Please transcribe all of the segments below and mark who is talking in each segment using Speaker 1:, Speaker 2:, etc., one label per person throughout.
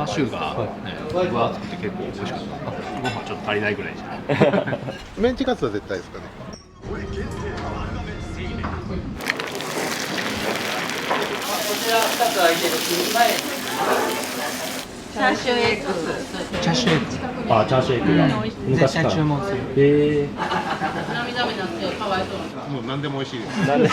Speaker 1: ャーシューがね、分厚くて結構美味しかった。ご飯ちょっと足りないぐらいじゃん。
Speaker 2: メンチカツは絶対ですかね。
Speaker 3: こちら2つ空いてる前チャーシューエッグ
Speaker 1: チャーシューエッグ。
Speaker 4: あ、チャーシューエッグが昔から。
Speaker 1: 絶対注文する。
Speaker 3: 涙目になってかわいそう
Speaker 2: もう何でも美味しいです。
Speaker 4: なんで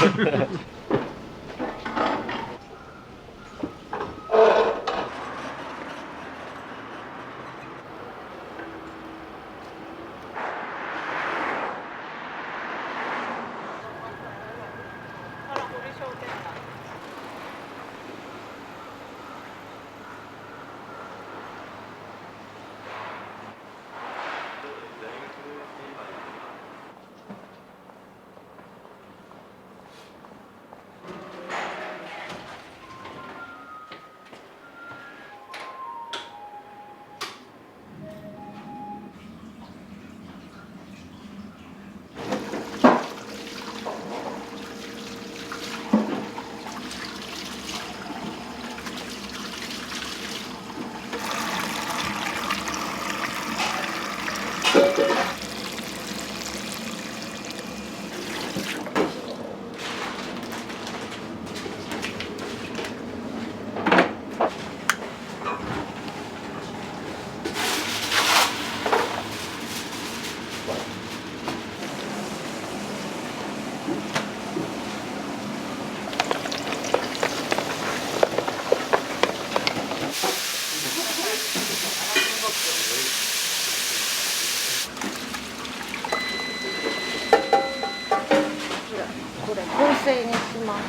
Speaker 5: これ燻製にします。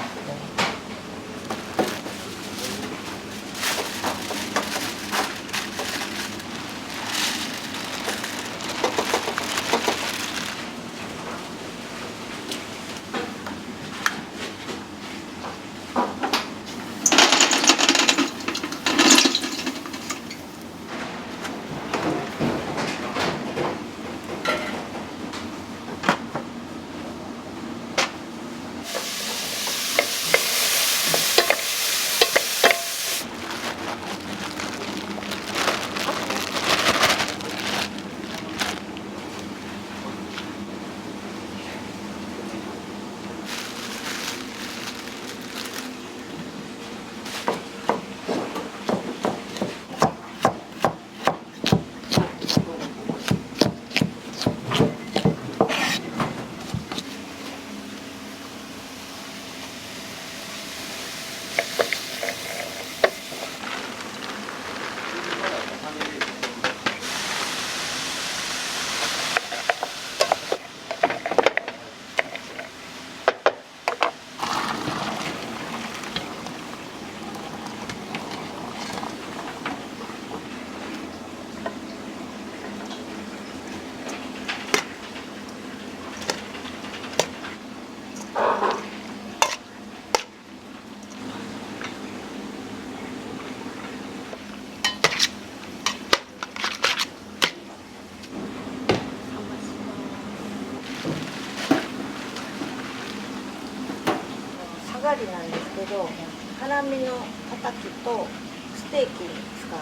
Speaker 5: サガリなんですけど、ハラミのたたきとステーキに使う。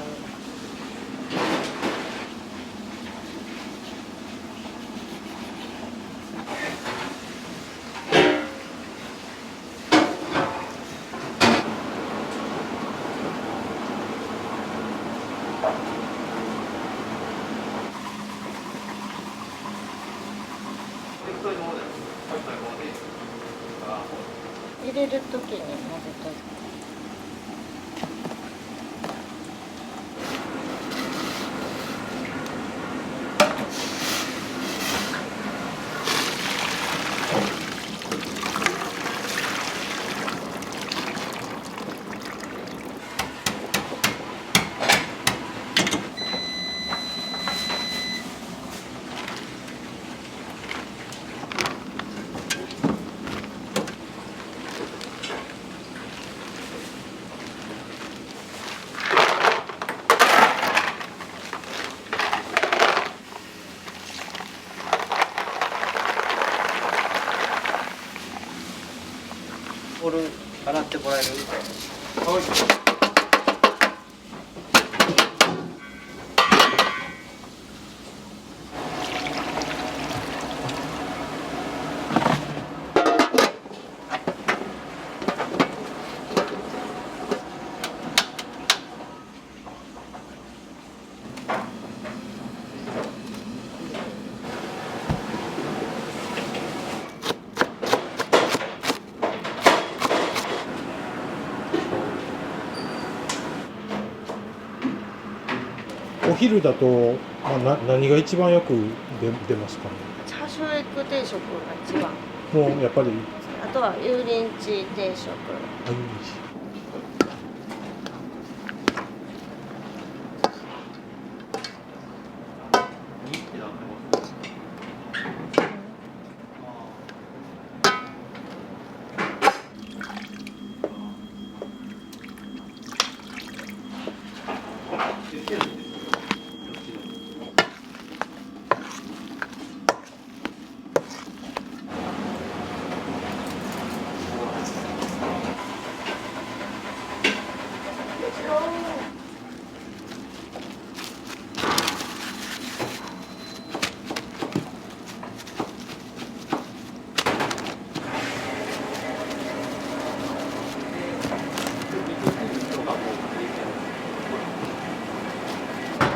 Speaker 5: 入れるときに混ぜといて。
Speaker 3: これ洗ってもらえる？
Speaker 2: はい。
Speaker 4: お昼だと、まあ、何が一番よく出ますかね。
Speaker 5: チャーシューエッグ定食が一番。
Speaker 4: もうやっぱり
Speaker 5: あとは油淋鶏定食。
Speaker 4: あ、いいし。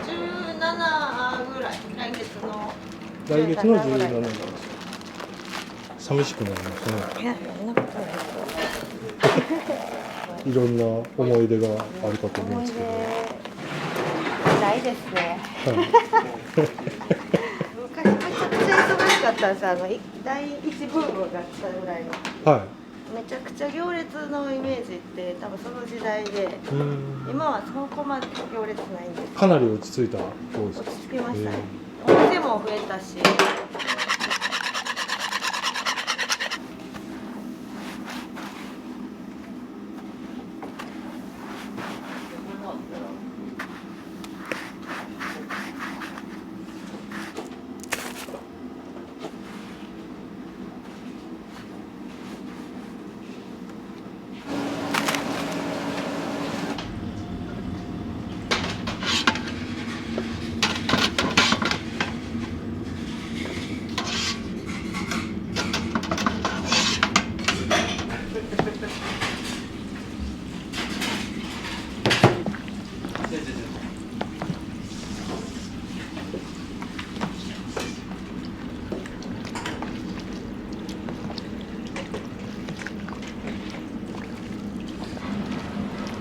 Speaker 5: 17ぐらい、
Speaker 4: 来月の17日。寂しくなりますね。
Speaker 5: いや、そんなことないですよ。
Speaker 4: いろんな思い出があるかと思うんですけど。
Speaker 5: ないですね。
Speaker 4: はい、
Speaker 5: 昔めちゃくちゃ忙しかったんです。第一ブームが来たぐらいの。
Speaker 4: はい。
Speaker 5: めちゃくちゃ行列のイメージって多分その時代で、今はそこまで行列ないんです。
Speaker 4: かなり落ち着いた方ですか。
Speaker 5: 落ち着きましたね。お店も増えたし。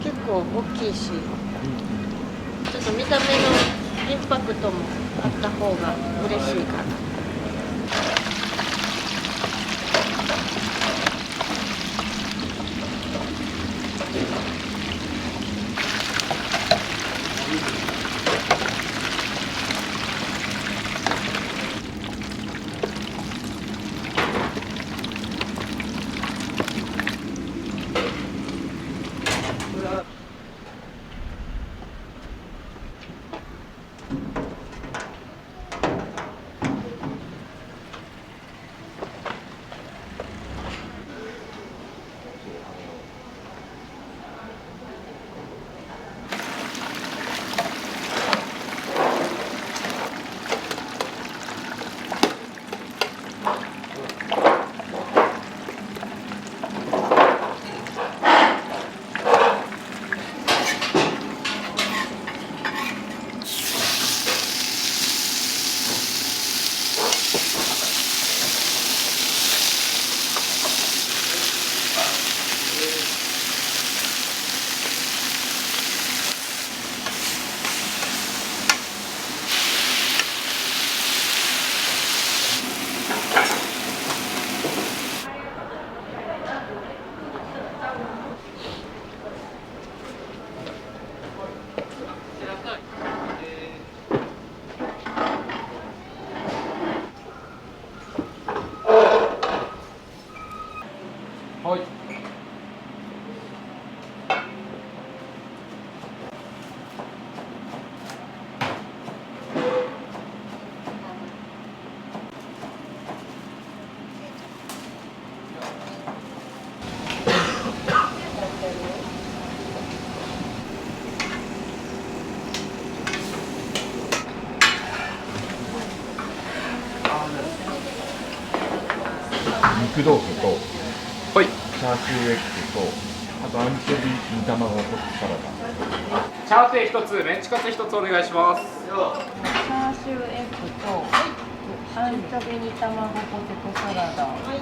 Speaker 5: 結構大きいし、ちょっと見た目のインパクトもあった方が嬉しいかな。
Speaker 1: はい。
Speaker 6: 肉豆腐と
Speaker 1: はい。
Speaker 6: チャーシューエッグとあとアンチョビ煮卵とサラダ。
Speaker 1: チャーシュー一つ、メンチカツ一つお願いします。
Speaker 3: チャーシューエッグとアンチョビ煮卵ポテトサラダ。はい。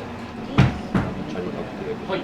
Speaker 1: はい。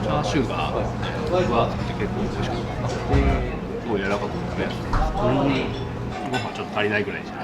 Speaker 1: チャーシューが分厚くて結構美味しかった。すごい柔らかくてね。ご飯ちょっと足りないぐらいじゃん。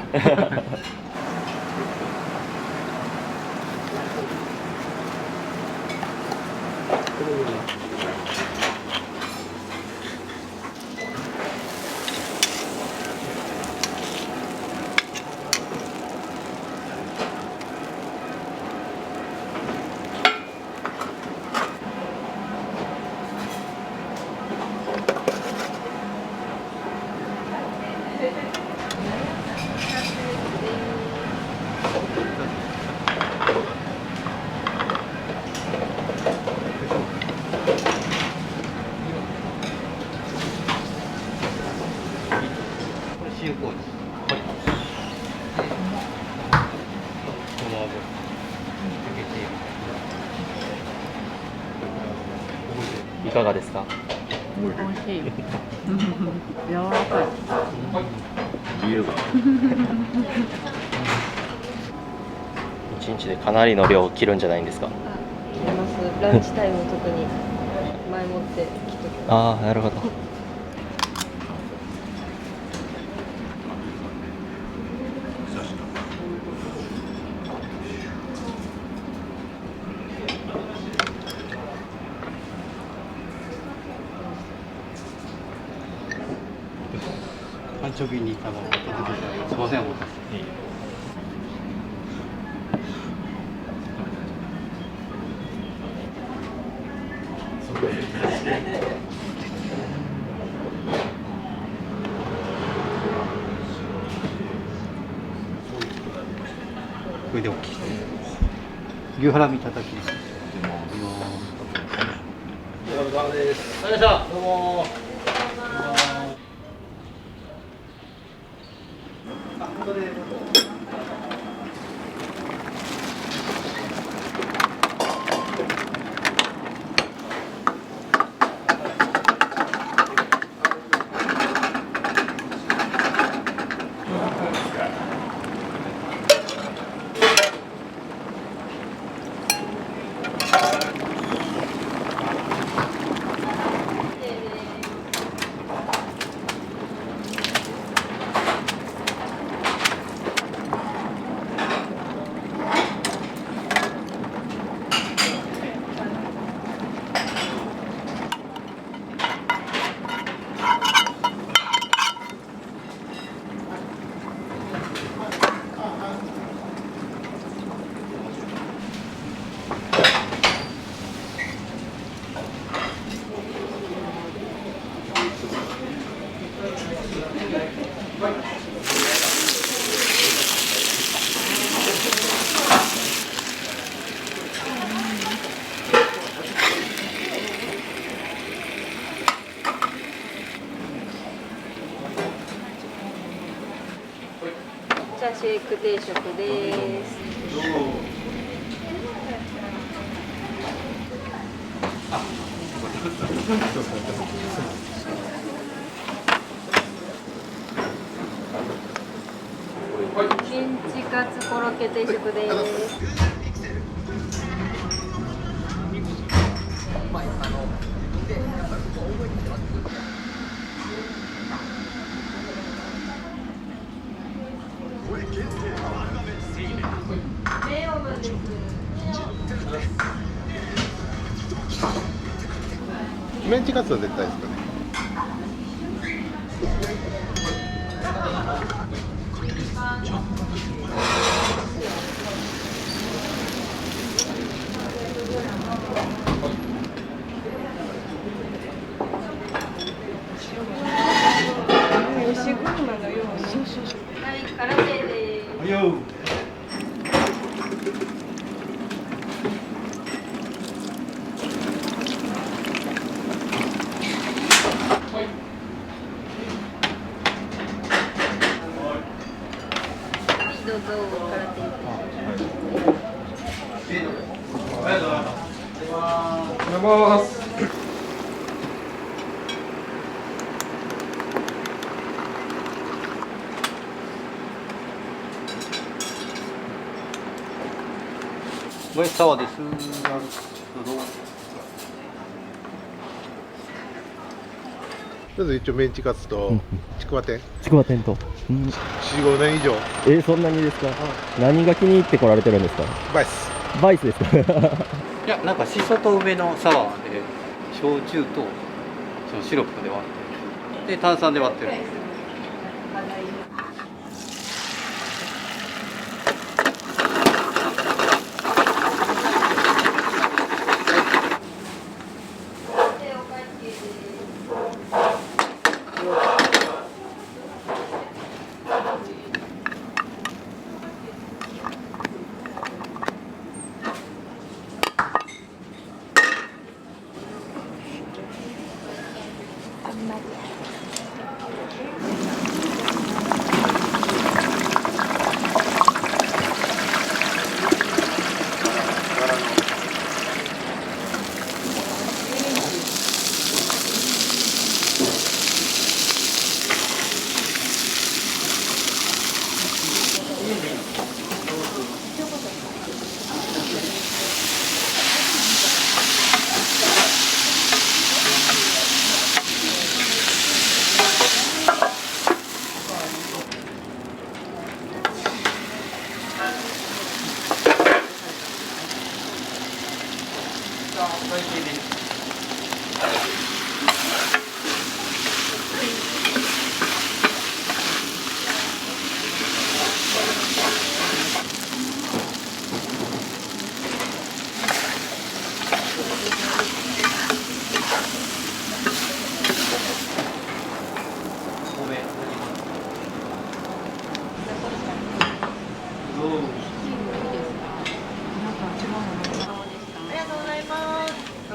Speaker 7: いかがですか？
Speaker 3: 美味しい。柔らかい。
Speaker 7: 一日でかなりの量を切るんじゃないんですか？
Speaker 5: 切れます。ランチタイム特に前もって来ときます。
Speaker 7: ああ、なるほど。
Speaker 4: アンチョビに卵をすいません。これで大きい。牛ハラミ叩き。お疲れ様です。よいしょ。どうも。
Speaker 5: チャーシューエッグ定食です。メンチカツコロッケ定食です。
Speaker 8: まあ、
Speaker 2: メンチカツは絶対ですかね。
Speaker 5: はい、空手です。どうぞ、空手。
Speaker 7: ごめん、サワです。
Speaker 2: まず一応メンチカツとちくわ天
Speaker 8: ちくわ天と。
Speaker 2: 4、5年以上
Speaker 8: そんなにですか。何が気に入ってこられてるんですか。
Speaker 2: バイス。
Speaker 8: バイスですか。
Speaker 9: いや、なんかしそと梅のサワーで焼酎とそのシロップで割ってで炭酸で割ってる。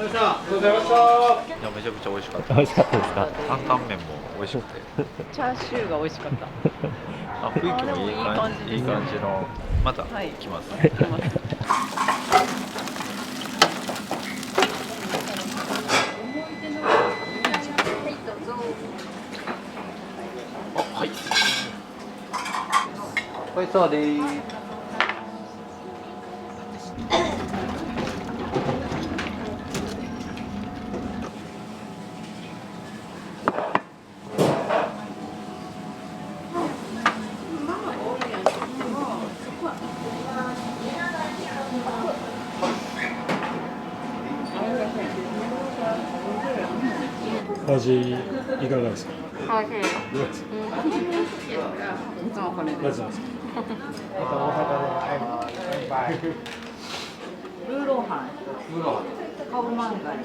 Speaker 6: いやめちゃくちゃ美味しかった
Speaker 8: 美味しかったですか。
Speaker 6: 担々麺も美味しくて
Speaker 3: チャーシューが美味しかった。
Speaker 6: 雰囲気もいい感じのまた
Speaker 3: はい
Speaker 6: 来ます、
Speaker 3: 来ます。
Speaker 9: はい、そうです。
Speaker 4: 味いかがですか。
Speaker 3: おいしい。いつもこれで。
Speaker 4: マジなんですか。
Speaker 3: ルーローハン。カオマンガイ。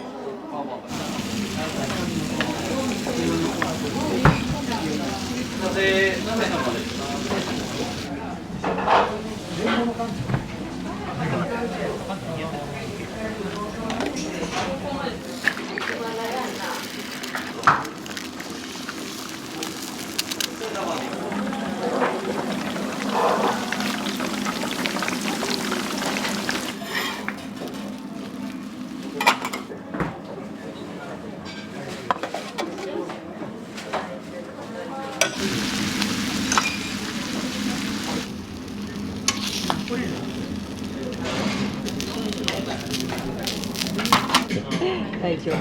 Speaker 3: 大丈夫。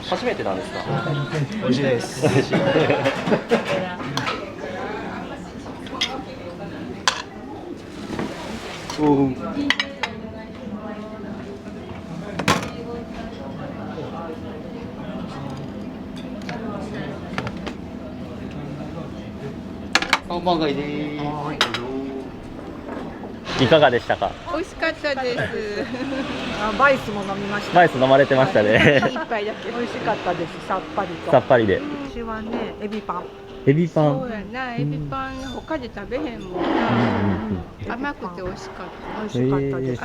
Speaker 7: 初めてなんですか。
Speaker 4: 美味しいです。
Speaker 9: 看板街で
Speaker 7: いかがでしたか？
Speaker 3: 美味しかったです。
Speaker 10: バイスも飲みました。
Speaker 7: バイス飲まれてましたね。
Speaker 3: 一杯だけ。
Speaker 10: 美味しかったです。さっぱりと。
Speaker 7: さっぱりで。
Speaker 10: うちはね、エビパン。
Speaker 7: エビパン。
Speaker 3: そうやな、エビパン他で食べへんもんな。甘くて美味しかった。
Speaker 10: 美味しかったです。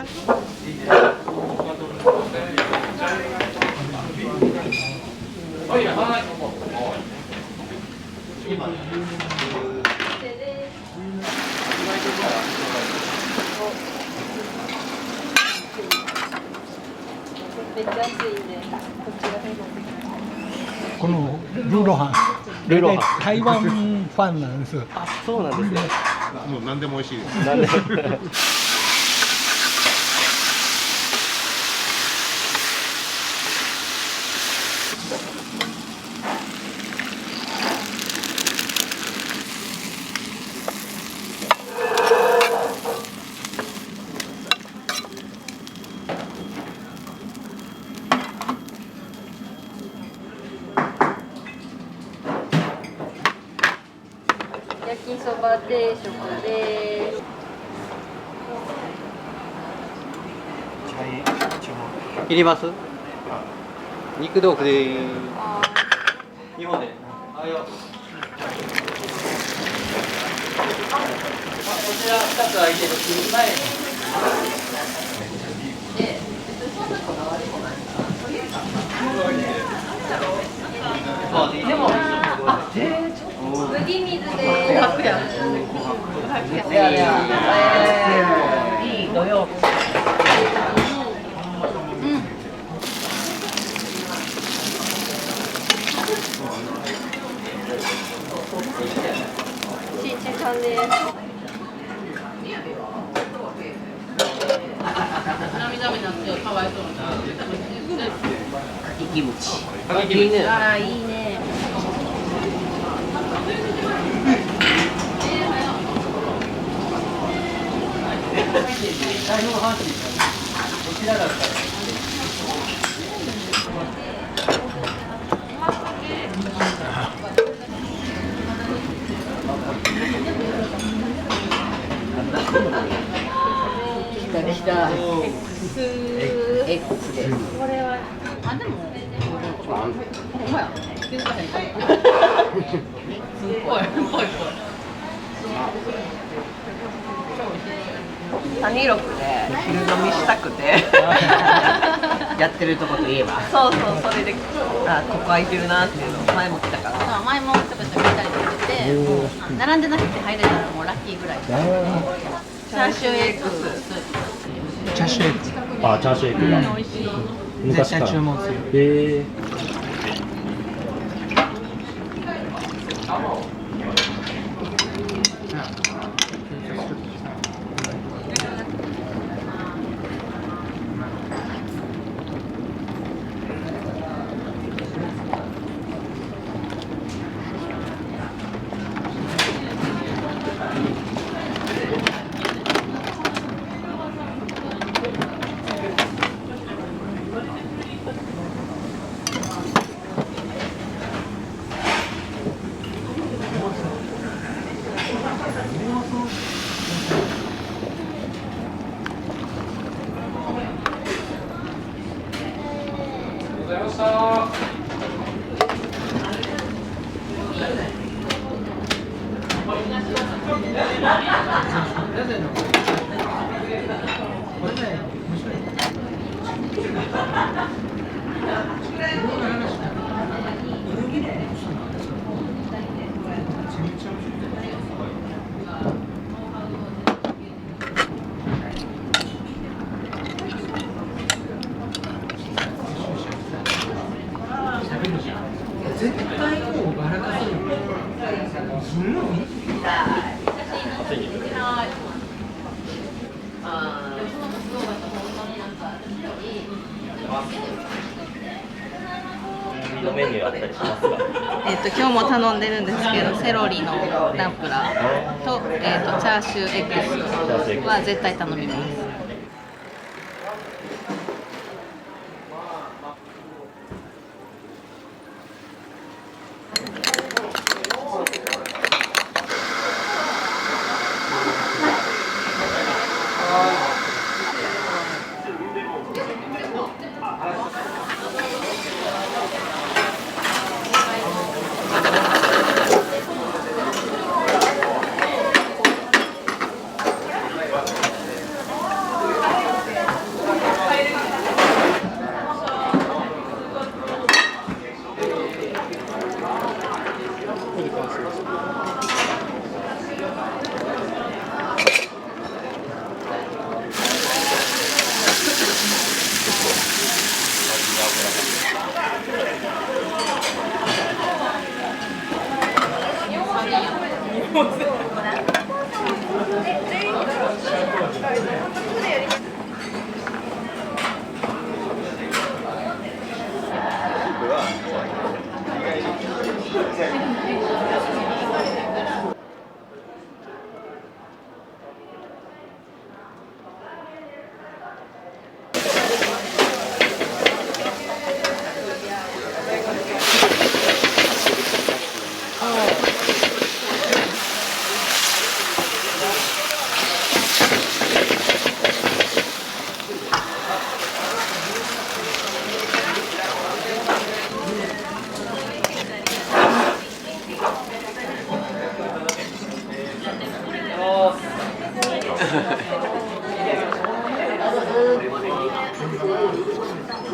Speaker 5: めっちゃ安いんで、こっちが変な。
Speaker 11: このルーローハン、
Speaker 7: ルーローハン
Speaker 11: 台湾ファンなんです。
Speaker 7: あ、そうなんですね。
Speaker 2: もう何でも美味しいです。
Speaker 7: なんで
Speaker 5: 焼きそば定食です。
Speaker 9: 切ります？肉豆腐で日本で。あよ。こちら2つ空いてる前でも
Speaker 5: 麦水で
Speaker 3: いい土曜日。
Speaker 5: ちいちさんです。
Speaker 3: 涙目になってかわいそうな。かきキムチ。
Speaker 9: いいね。
Speaker 3: ああ、いいね。できた。X です。
Speaker 5: これは
Speaker 3: あ、でも。ほんまや。気づかへんか。すごい。サニーロックで昼飲みしたくてやってるとこといえばそうそれであここ空いてるなっていうの前も来たから前もちょこちょこ見たりしてて並んでなくて入れたらもうラッキーぐらいチャーシューエッグ
Speaker 11: チャーシューエッグ。
Speaker 8: あ、チャーシューエッグが。
Speaker 3: 美味しい
Speaker 8: 昔から。
Speaker 11: 注文する。
Speaker 5: い
Speaker 7: のメニューあったりしますか？
Speaker 3: 今日も頼んでるんですけど、セロリのナンプラーと、チャーシューエッグスは絶対頼みます。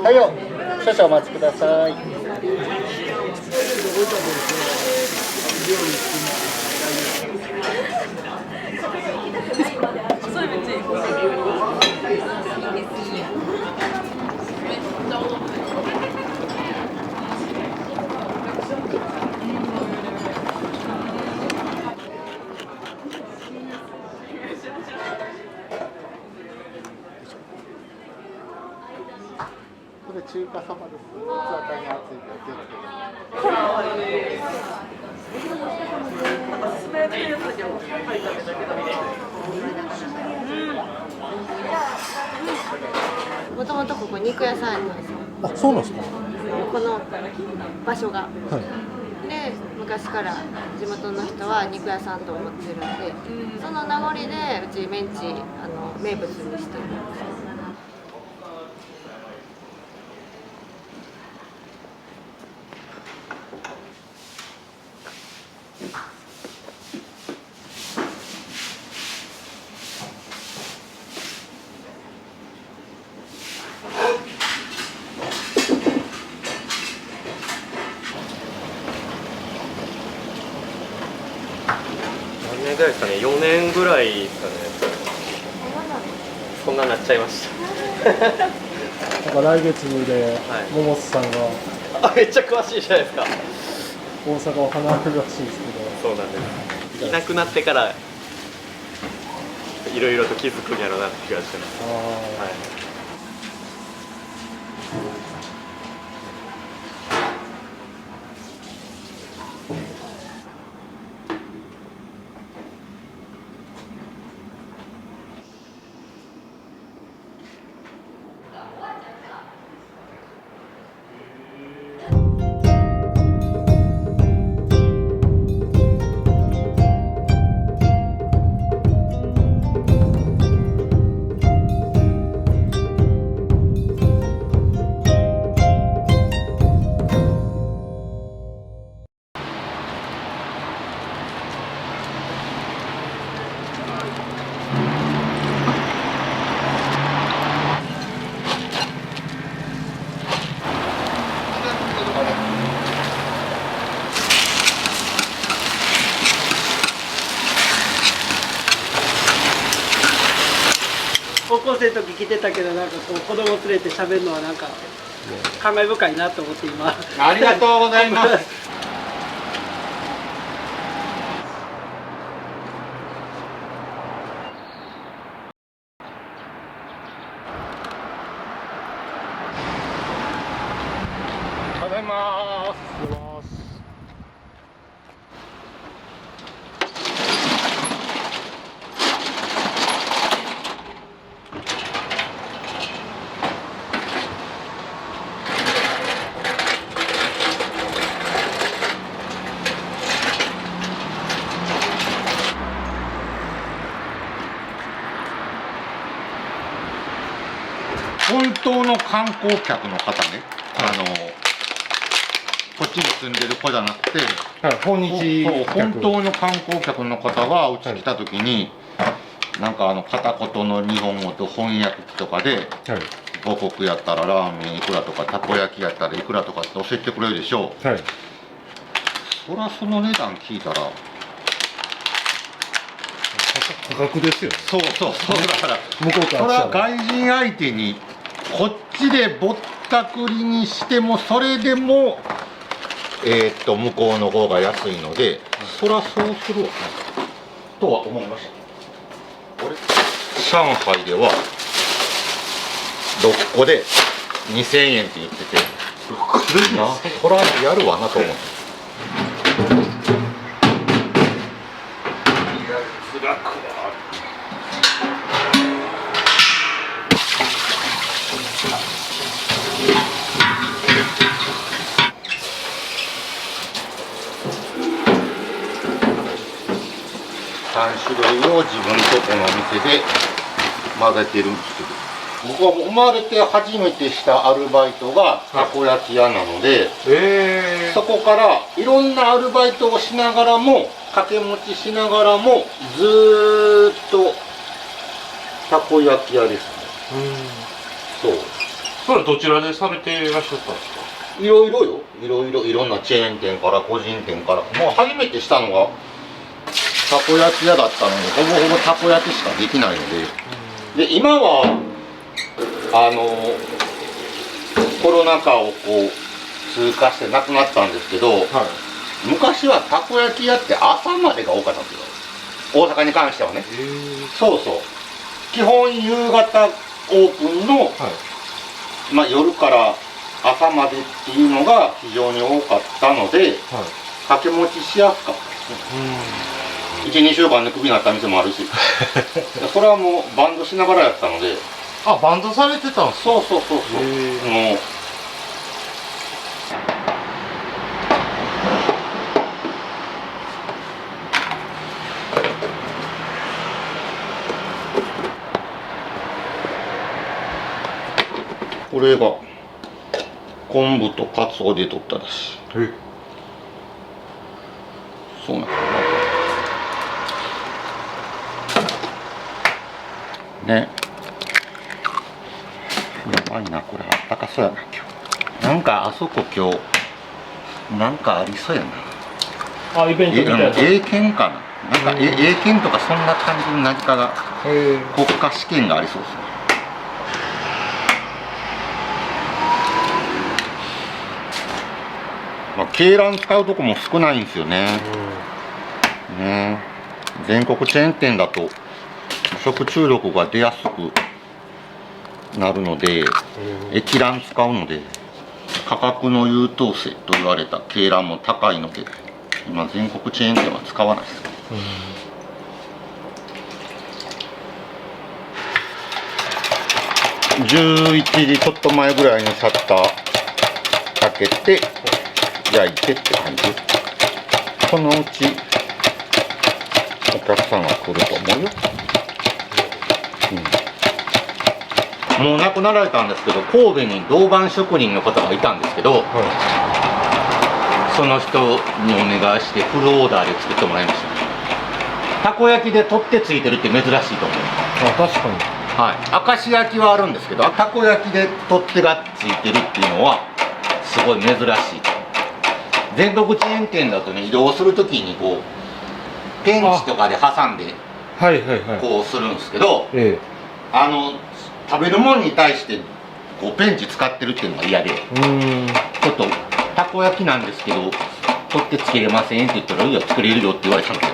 Speaker 12: はいよ、少々お待ちください。これ中華そばです。器に熱いで気をつけて。
Speaker 5: もともとここ肉屋さんやったんですよ。
Speaker 4: あ、そうなんですか。
Speaker 5: この場所が。
Speaker 4: はい。
Speaker 5: で、昔から地元の人は肉屋さんと思ってるんで、その名残でうちメンチ名物にしてるんですよ。
Speaker 7: 何年ぐらいですかね、4年ぐらいですかね。そんななっちゃいました。
Speaker 4: なんか来月で桃津さんが、
Speaker 7: あ、めっちゃ詳しいじゃないですか。
Speaker 4: 大阪を離れるらしいですけど。
Speaker 7: そうなんです。いなくなってからいろいろと気づくんやろうなって気がしてます。はい。
Speaker 13: 高校生の時来てたけど、なんかこう子供連れて喋るのはなんか感慨深いなと思って今。
Speaker 6: ありがとうございます。おはようございます。本当の観光客の方ね、こっちに住んでる子じゃなくて、
Speaker 4: 訪日客、
Speaker 6: 本当の観光客の方がうち来た時に、なんか片言の日本語と翻訳機とかで、母国やったらラーメンいくらとか、たこ焼きやったらいくらとかって教えてくれるでしょ。そらその値段聞いたら
Speaker 4: 価格ですよね。
Speaker 6: そうだから
Speaker 4: 向こうから
Speaker 6: それは外人相手にこっちでぼったくりにしてもそれでも向こうの方が安いので、そりゃそうするわとは思いました。俺上海では6個で2000円って言ってて、そりゃやるわなと思って。3種類を自分とこの店で混ぜてるんですけど、僕は生まれて初めてしたアルバイトがたこ焼き屋なので、そこからいろんなアルバイトをしながらも掛け持ちしながらもずーっとたこ焼き屋ですね。
Speaker 1: それはどちらでされていらっしゃったんですか？
Speaker 6: いろいろよ、いろんなチェーン店から個人店から、もう初めてしたのがたこ焼き屋だったので、ほぼほぼたこ焼きしかできないので、で今はコロナ禍をこう通過してなくなったんですけど、昔はたこ焼き屋って朝までが多かったんですよ、大阪に関してはね。そう基本夕方オープンの、夜から朝までっていうのが非常に多かったので、掛け持ちしやすかったですね。1、2週間でクビになった店もあるしそれはもうバンドしながらやったので。
Speaker 1: バンドされてたんですか？
Speaker 6: そうもうこれが昆布とカツオで取っただし。そうなんだね。やばいな、これあったかそうやな今日。なんかあそこ今日なんかありそうやな。
Speaker 4: イベントみたいな。
Speaker 6: 英検かな。なんか英検とかそんな感じの何かが国家試験がありそうですね。鶏卵使うとこも少ないんですよね。全国チェーン店だと食中毒が出やすくなるので、液卵使うので価格の優等生と言われた鶏卵も高いので、今全国チェーン店は使わないです。11時ちょっと前ぐらいにシャッター開けて焼いてって感じ。そのうちお客さんが来ると思うよ。もう亡くなられたんですけど、神戸に銅板職人の方がいたんですけど、その人にお願いしてフルオーダーで作ってもらいました。たこ焼きで取ってついてるって珍しいと思う。
Speaker 4: 確かに。
Speaker 6: 明石焼きはあるんですけど、たこ焼きで取っ手がついてるっていうのはすごい珍しい。全国チェーン店だとね、移動するときにこうペンチとかで挟んでこうするんですけど、食べるものに対してこうペンチ使ってるっていうのが嫌で、ちょっとたこ焼きなんですけど取ってつけれませんって言ったら、いや作れるよって言われたんです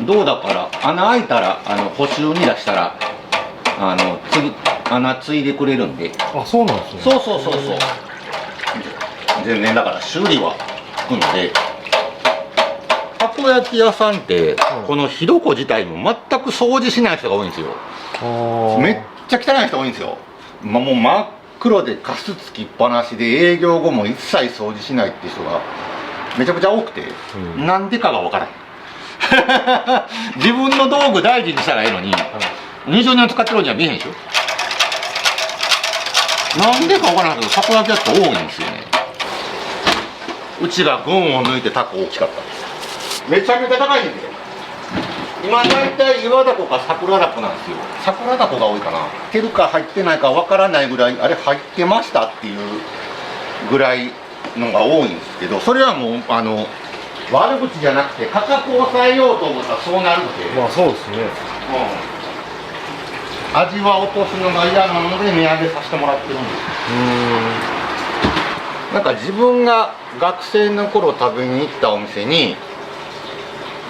Speaker 6: よ。どうだから穴開いたら補修に出したら穴ついでくれるんで。
Speaker 4: そうなんですね。
Speaker 6: そう全然だから修理はつくので。たこ焼き屋さんってこの火床自体も全く掃除しない人が多いんですよ。めっちゃ汚い人多いんですよ。もう真っ黒でカスつきっぱなしで営業後も一切掃除しないっていう人がめちゃくちゃ多くて、なんでかがわからない自分の道具大事にしたらいいのに、20年使ってるんじゃ見えへんでしょ。なんでかわからないけど、たこ焼きって多いんですよね。うちが群を抜いてタコ大きかったです。めちゃめちゃ高いんですよ。今大体岩ダコか桜ダコなんですよ。桜ダコが多いかな。入ってるか入ってないかわからないぐらい、あれ入ってましたっていうぐらいのが多いんですけど、それはもう悪口じゃなくて価格を抑えようと思ったらそうなるので。
Speaker 4: まあそうですね。
Speaker 6: 味は落とすのが嫌なので値上げさせてもらってるんです。なんか自分が学生の頃食べに行ったお店に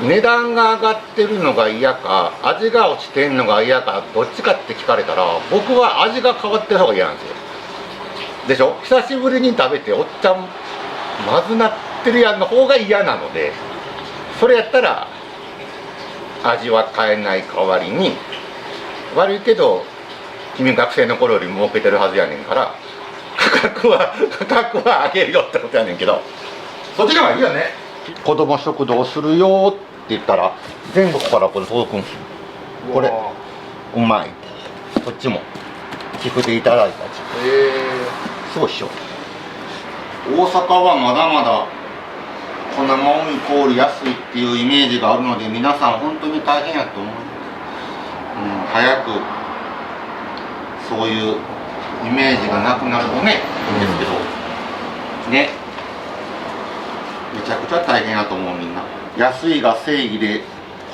Speaker 6: 値段が上がってるのが嫌か味が落ちてんのが嫌かどっちかって聞かれたら僕は味が変わってる方が嫌なんですよ。でしょ。久しぶりに食べておっちゃんまずなってるやんの方が嫌なので、それやったら味は変えない代わりに、悪いけど君学生の頃より儲けてるはずやねんから価格は上げるよってことやねんけど、そっちの方がいいよね。子供食堂するよって言ったら全国からこれ届くんですよ。これうまい。こっちも聞くていただいたちすごいっしょ。大阪はまだまだこんなもんイコール安いっていうイメージがあるので、皆さん本当に大変やと思う。早くそういうイメージがなくなるとね、いいんですけどね、めちゃくちゃ大変やと思う。みんな安いが正義で、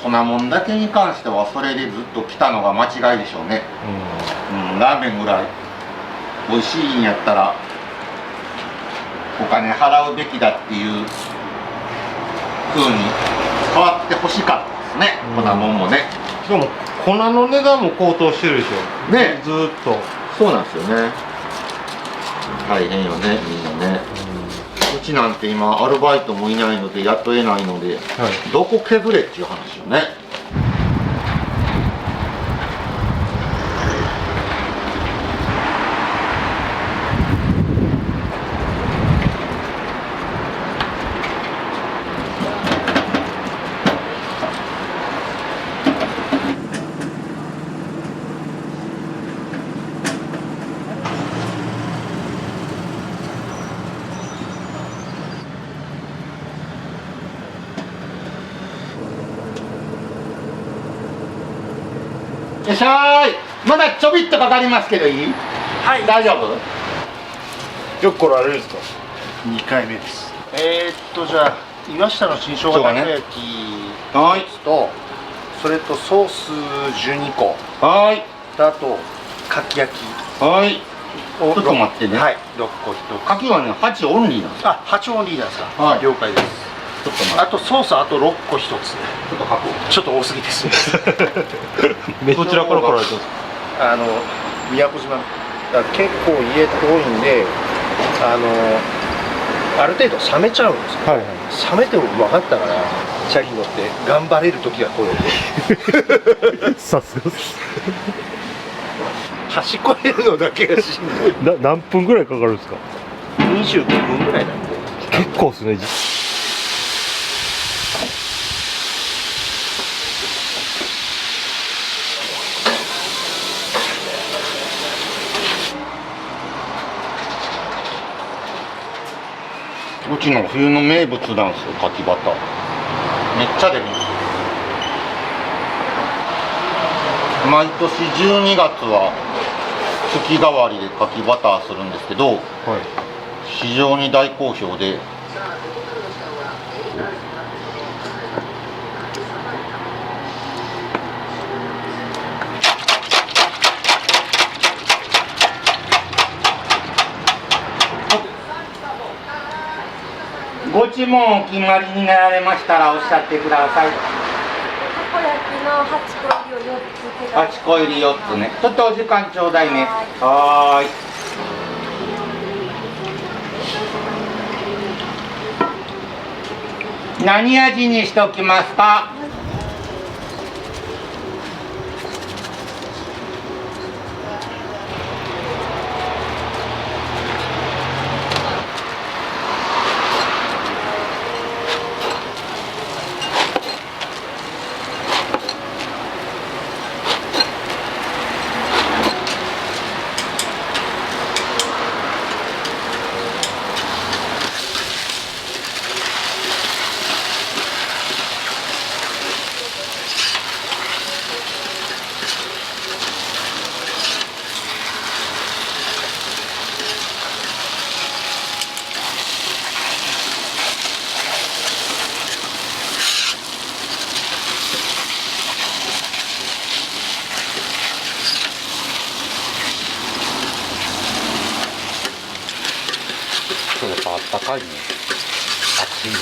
Speaker 6: 粉もんだけに関してはそれでずっと来たのが間違いでしょうね。ラーメンぐらい美味しいんやったらお金払うべきだっていう風に変わってほしかったですね。粉もんもね。
Speaker 4: しかも粉の値段も高騰してるでしょ
Speaker 6: ね。
Speaker 4: ずーっと。
Speaker 6: そうなんですよね。大変よね、みんなね。うちなんて今アルバイトもいないので雇えないので、どこ削れっていう話よね。いらっしゃい。まだちょびっとかかりますけどいい？はい。大丈夫？
Speaker 4: よく来られるんですか
Speaker 2: ？2回目です。じゃあ岩下の新生姜たこ焼きと、それとソース12個。
Speaker 6: はい。
Speaker 2: あとかき焼き。
Speaker 6: はい。ちょっと待ってね。
Speaker 2: はい。6個1つ。
Speaker 6: かきはね8オンリーなんです。
Speaker 2: あ、8オンリーなんですか。
Speaker 6: はい。
Speaker 2: 了解です。
Speaker 6: ちょっと待って。
Speaker 2: あとソースあと6個1つ。ちょっと書こう。ちょっと多すぎですね。
Speaker 4: どちらから来られてますか？
Speaker 2: 宮古島結構家遠いんで、ある程度冷めちゃうんですよ。冷めても分かったからチャリ乗って頑張れる時が来るんで。
Speaker 4: さすがです。
Speaker 2: 端っこへるのだけがしんどい。
Speaker 4: 何分ぐらいかかるんですか
Speaker 2: ？25分ぐらいなんで。
Speaker 4: 結構ですね。
Speaker 6: うちの冬の名物なんですよ、かきバター。めっちゃ出るんですよ。毎年12月は月替わりでかきバターするんですけど、非常に大好評で、ご注文お決まりになられましたらおっしゃってください。
Speaker 5: たこ焼きの8個入りを4つ。
Speaker 6: 8個入り4つね。ちょっとお時間ちょうだいね。はーい。何味にしておきますか？ったかいね。暑いわ。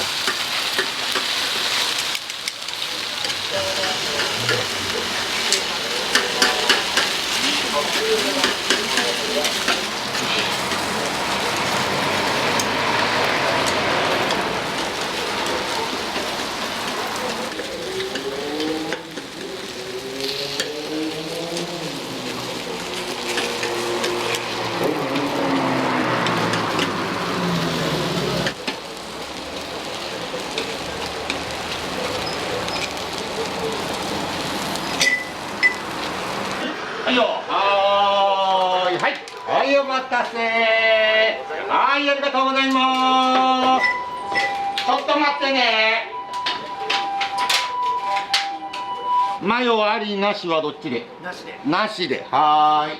Speaker 6: はいよ。はい。はい、お待たせ。はい、ありがとうございます。ちょっと待ってね。マヨありなしはどっちで？
Speaker 2: なしで。
Speaker 6: なしで。はーい。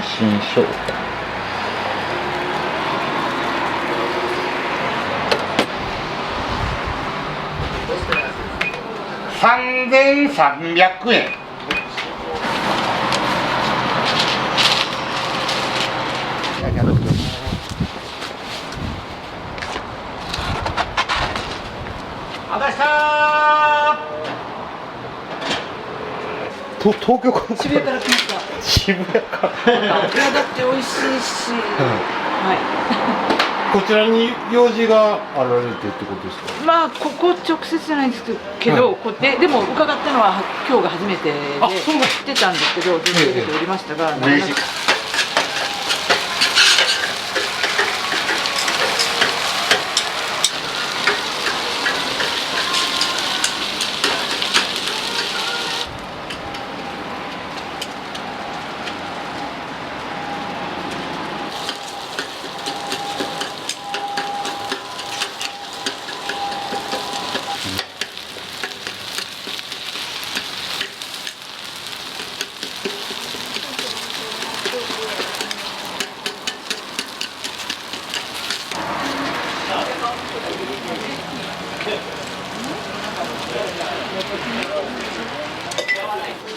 Speaker 6: 新生姜。3300円。あがした
Speaker 4: ー。東京から
Speaker 3: 渋谷から来ました。
Speaker 4: 渋谷から。
Speaker 3: いやだって美味しいし、は
Speaker 4: こちらに用事があられてってことですか。
Speaker 3: い。まあここ直接じゃないんですけど、でも伺ったのは今日が初めてで、知ってたんですけど、ずっと出ておりましたが、
Speaker 6: 嬉しい。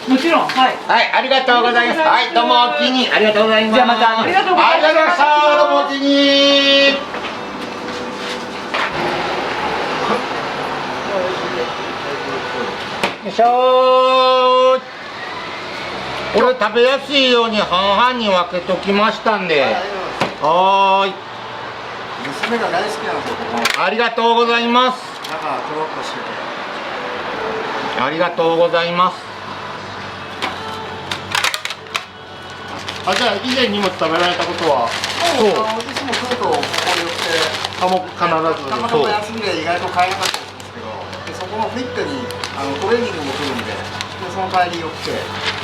Speaker 3: もちろん、はい。
Speaker 6: はい、ありがとうございます。はい、どうもお気にありがとうございます。
Speaker 3: じゃあまたありがとうございました。
Speaker 6: ありがとうございました。どうもお気に。よいしょー。これ食べやすいように半々に分けときましたんで。はーい。
Speaker 2: 娘が大好きなんですよ、ここ。
Speaker 6: ありがとうございます。
Speaker 2: 中とろっとしてて。
Speaker 6: ありがとうございます。
Speaker 2: あ、じゃあ以前にも食べられたことは。そう。私も京都ここに寄って。
Speaker 6: もう必ず。
Speaker 2: たまたま休みで意外と買えなかったんですけど、でそこのフィットにトレーニングも来るんで、その帰り寄って。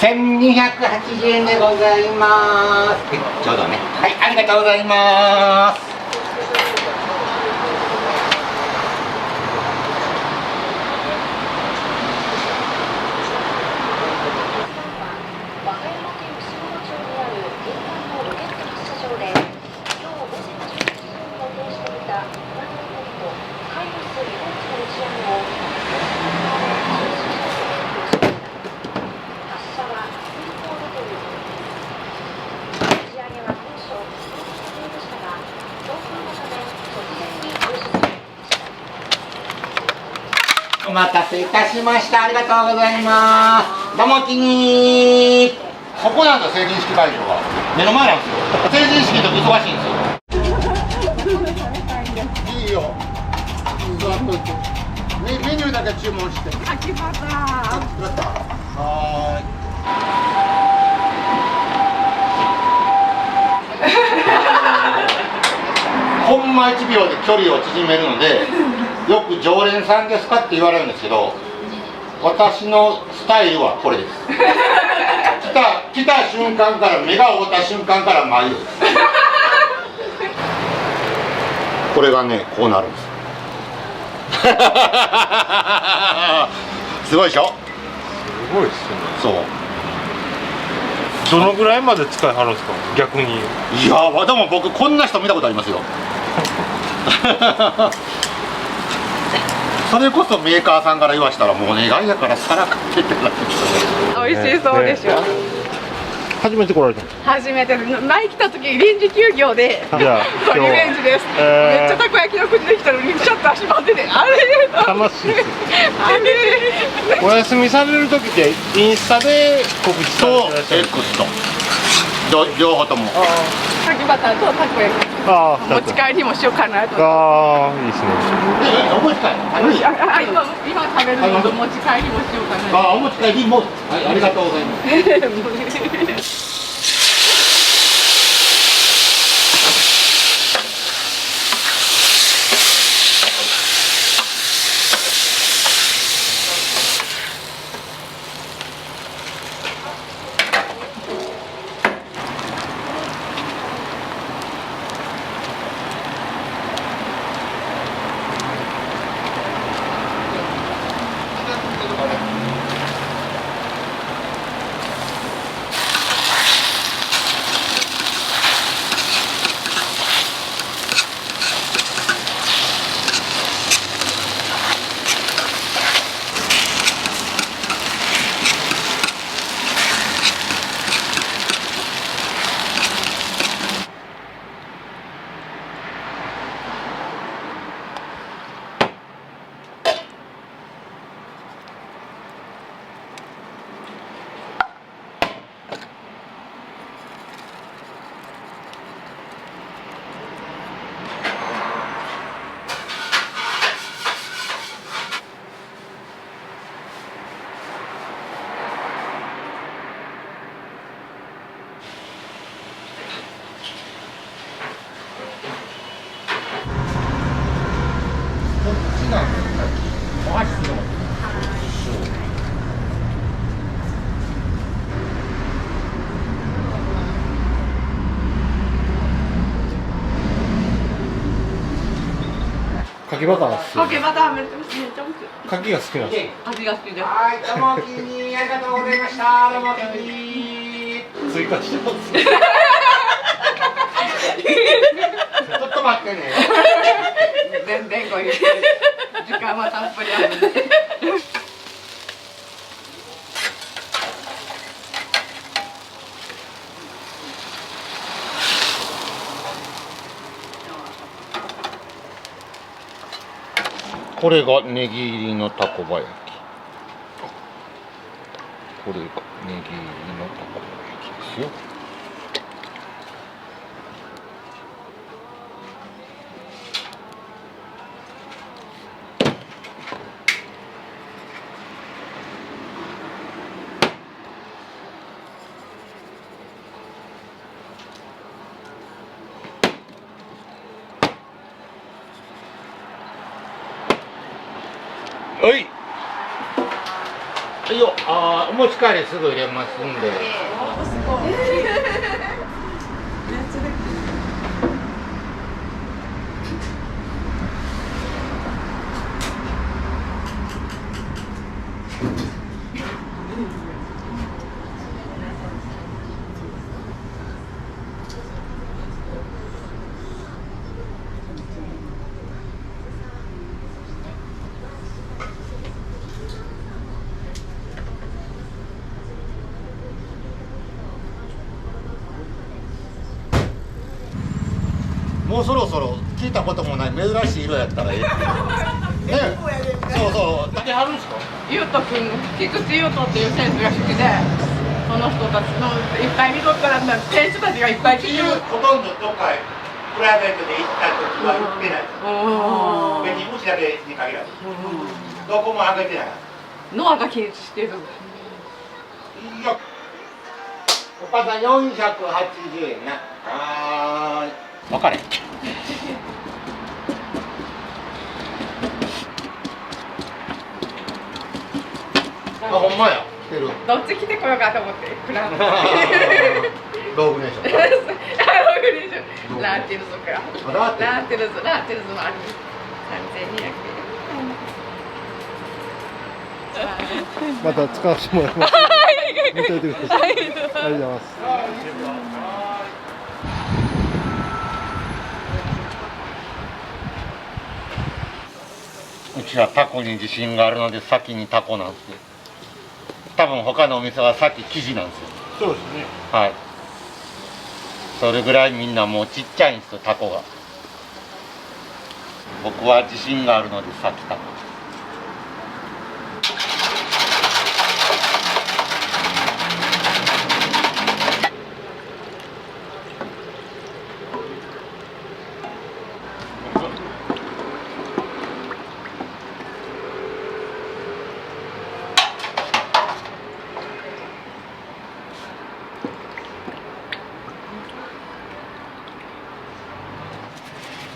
Speaker 6: 1280円でございます。ちょうどね。はい、ありがとうございます。お待たせいたしました。ありがとうございます。どうもお気に。ここなんだ、成人式会場が。目の前なんですよ。成人式の時忙しいんですよ。いいよ。座っといて。メニューだけ注文して。
Speaker 10: あ、来ました。
Speaker 6: はーい。コンマ1秒で距離を縮めるので、よく常連さんですかって言われるんですけど、私のスタイルはこれです。来た瞬間から、目が合った瞬間から眉です。これがね、こうなるんです。すごいでしょ。
Speaker 4: すごいっすね。
Speaker 6: そう。
Speaker 4: どのぐらいまで使いはるんですか、逆に。
Speaker 6: いや、でも僕こんな人見たことありますよ。それこそメーカーさんから言わしたら、もうお願いやから皿買ってってなって。
Speaker 14: 美味しそうでしょ。
Speaker 4: 初めて来られたんですか。
Speaker 14: 初めて前来た時臨時休業で、
Speaker 4: じゃあ
Speaker 14: リベンジです。めっちゃたこ焼きの口できたのにちょっと足回ってて、あれ
Speaker 4: 楽しいです。
Speaker 14: あれ
Speaker 4: お休みされる時ってインスタで告知されてらっしゃる。
Speaker 6: X と両方とも。
Speaker 14: かきバターとたこ焼き。持ち帰りもしようかなと。
Speaker 4: ああ、いいですね。
Speaker 6: お持ち帰り。
Speaker 14: 今食べるのと持ち帰りもしようかな。
Speaker 6: お持ち帰りも、はい、ありがとうございます。
Speaker 4: かきバター好き。
Speaker 14: かけバターめっちゃ美味しい。
Speaker 4: かきが好きなんですか。
Speaker 14: 味が好きです。
Speaker 6: はい、どうもお気に入りありがとうございました。どうもお気に入り。
Speaker 4: 追加してます。
Speaker 6: ちょっと待ってね。
Speaker 14: 全然ごゆっくり。時間はたっぷりあるんで。
Speaker 6: これがネギ入りのタコバ焼き。これがネギ入りのタコバ焼きですよ。はい。はいよ、お持ち帰りすぐ入れますんで。もうそろそろ聞いたこともない珍しい色やったらええって。ね、そうそう、竹はるんですか。
Speaker 14: ゆうとくん、菊池優斗っていう選手が好きで、その人たちのいっぱい見とったら、選手たちがいっぱい来てる。
Speaker 6: ほとんどどっかプライベートで行った時は売ってない。別にうちだけに限らず、どこも開けてない。
Speaker 14: ノアが禁止してる。
Speaker 6: いや。お母さん480円な。はーい。分かれ。あ、ほんまや。来てる。
Speaker 14: どっち来てこようかと思ってクラブ
Speaker 6: ローグネーション。
Speaker 14: ローグネーションラーティルズかラーティルズもある3200円
Speaker 4: また使わせてもらいます。見といてください。ありがとうございます。
Speaker 6: うちはタコに自信があるので先にタコなんですよ。多分他のお店は先生地なんですよ。
Speaker 2: そうですね。
Speaker 6: はい。それぐらいみんなもうちっちゃいんですよ、タコが。僕は自信があるので先タコ。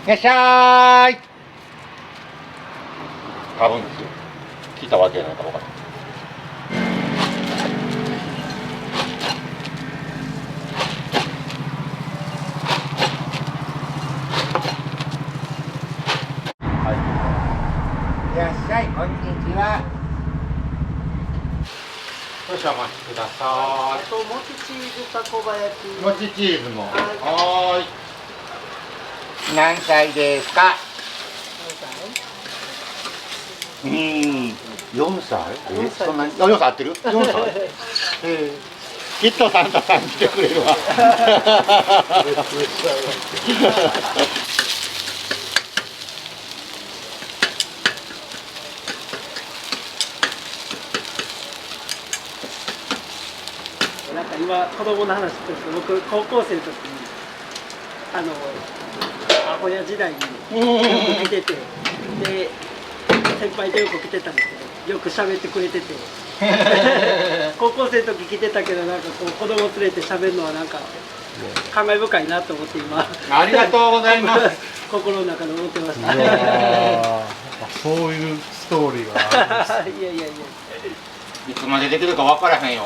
Speaker 6: いらっしゃーい。多分ですよ。聞いたわけじゃないか分からない。はい。いらっしゃい、こんにちは。少々お待ちください。
Speaker 13: もちチーズタコバ焼き。
Speaker 6: もちチーズも。はーい。何歳ですか。4歳。そんなに。4歳合ってる。4歳。きっとサンタさん来てくれるわ。
Speaker 13: なんか今子供の話してると僕高校生の時にアホ屋時代によく来ててで先輩とよく来てたんですけどよく喋ってくれてて高校生の時来てたけどなんかこう子供連れて喋るのはなんか感慨深いなと思って今
Speaker 6: ありがとうございます。
Speaker 13: 心の中で思ってました。
Speaker 2: そういうストーリーがあるんです。
Speaker 13: いやいやいや。
Speaker 6: いつまでできるか分からへんよ。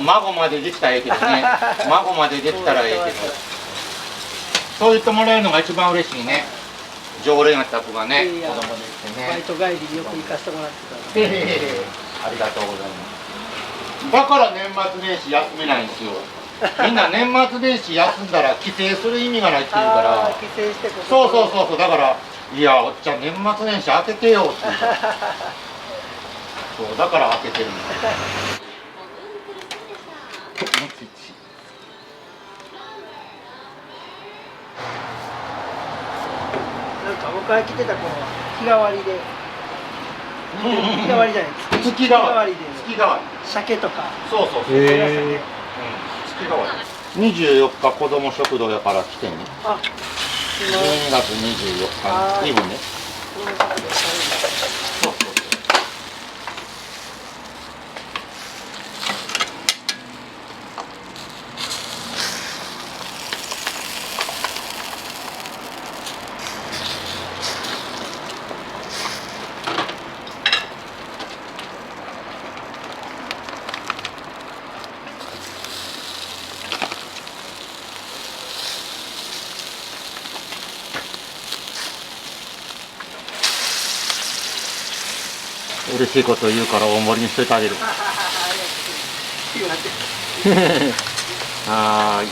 Speaker 6: 孫までできたらええけどね。孫までできたらええけど。そう言ってもらえるのが一番嬉しいね。常連やった子がね、子供できてね。
Speaker 13: バイト帰りによく行かせてもらってた。
Speaker 6: ありがとうございます。だから年末年始休めないんですよ。みんな年末年始休んだら帰省する意味がないって言うから。
Speaker 13: 帰省してこ
Speaker 6: そうだからいやおっちゃん年末年始開けてよって言うから。そうだから開けてるんです。
Speaker 13: なんか僕が来てた頃は日替わりで。日替わりじゃないですか。
Speaker 6: 月替わりで。
Speaker 13: 鮭とか。
Speaker 6: そう。月替わり。24日子ども食堂やから来てね。
Speaker 13: あ、
Speaker 6: 12月24日。いいもんね。嬉しいこと言うから大盛りにしといてあげる。はーい。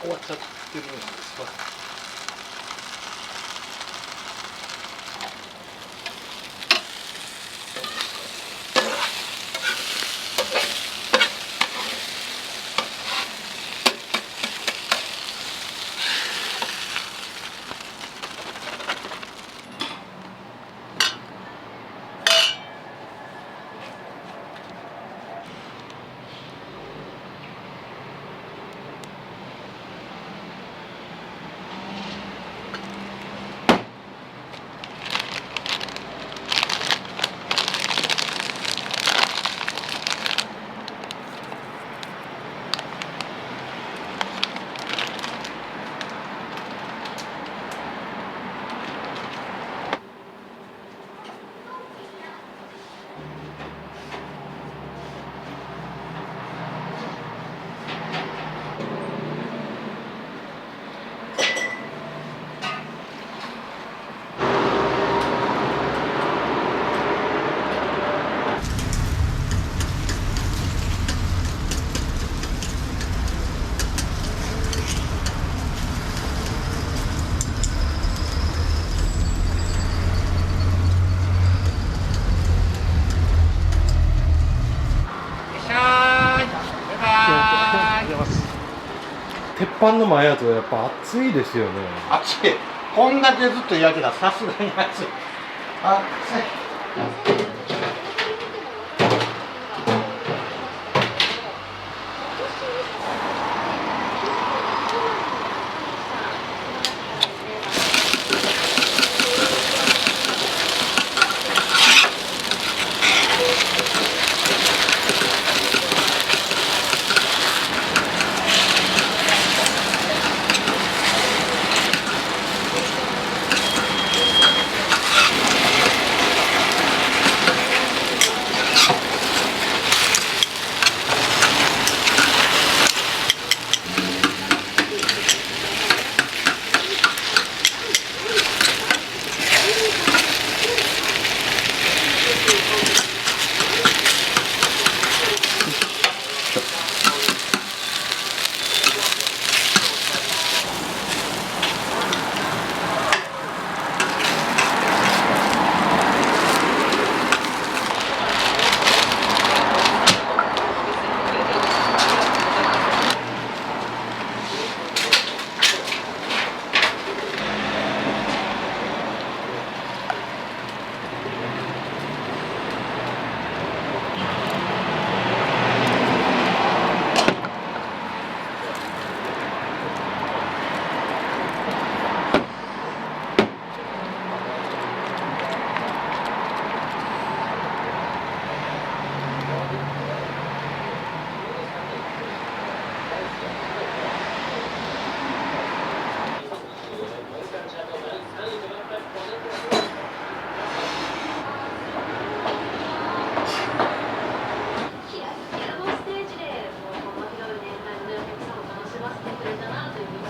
Speaker 2: 終わっちゃってるんですか。
Speaker 4: 般の前やとやっぱ暑いですよね。
Speaker 6: 暑い。こんだけずっと焼けたらさすがに暑い。暑い。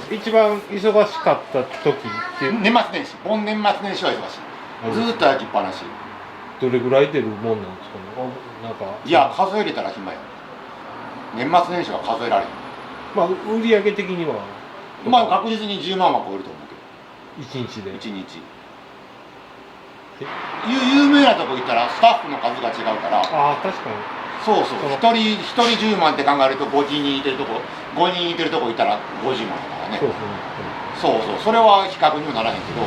Speaker 4: 一番忙しかった時って
Speaker 6: 年末年始、年末年始は忙しい。ずーっと焼きっぱなし。
Speaker 4: どれぐらい出るもんなんですかね。なんか
Speaker 6: いや、数えれたら暇よ。年末年始は数えられる。
Speaker 4: まあ売り上げ的には
Speaker 6: まあ確実に10万は超えると思うけど。
Speaker 4: 1日で。
Speaker 6: 1日。有名なとこ行ったらスタッフの数が違うから。
Speaker 4: ああ、確かに。
Speaker 6: そうそう。一人10万って考えると5人いてるとこいたら50万だからね。そうそう。それは比較にもならへんけど、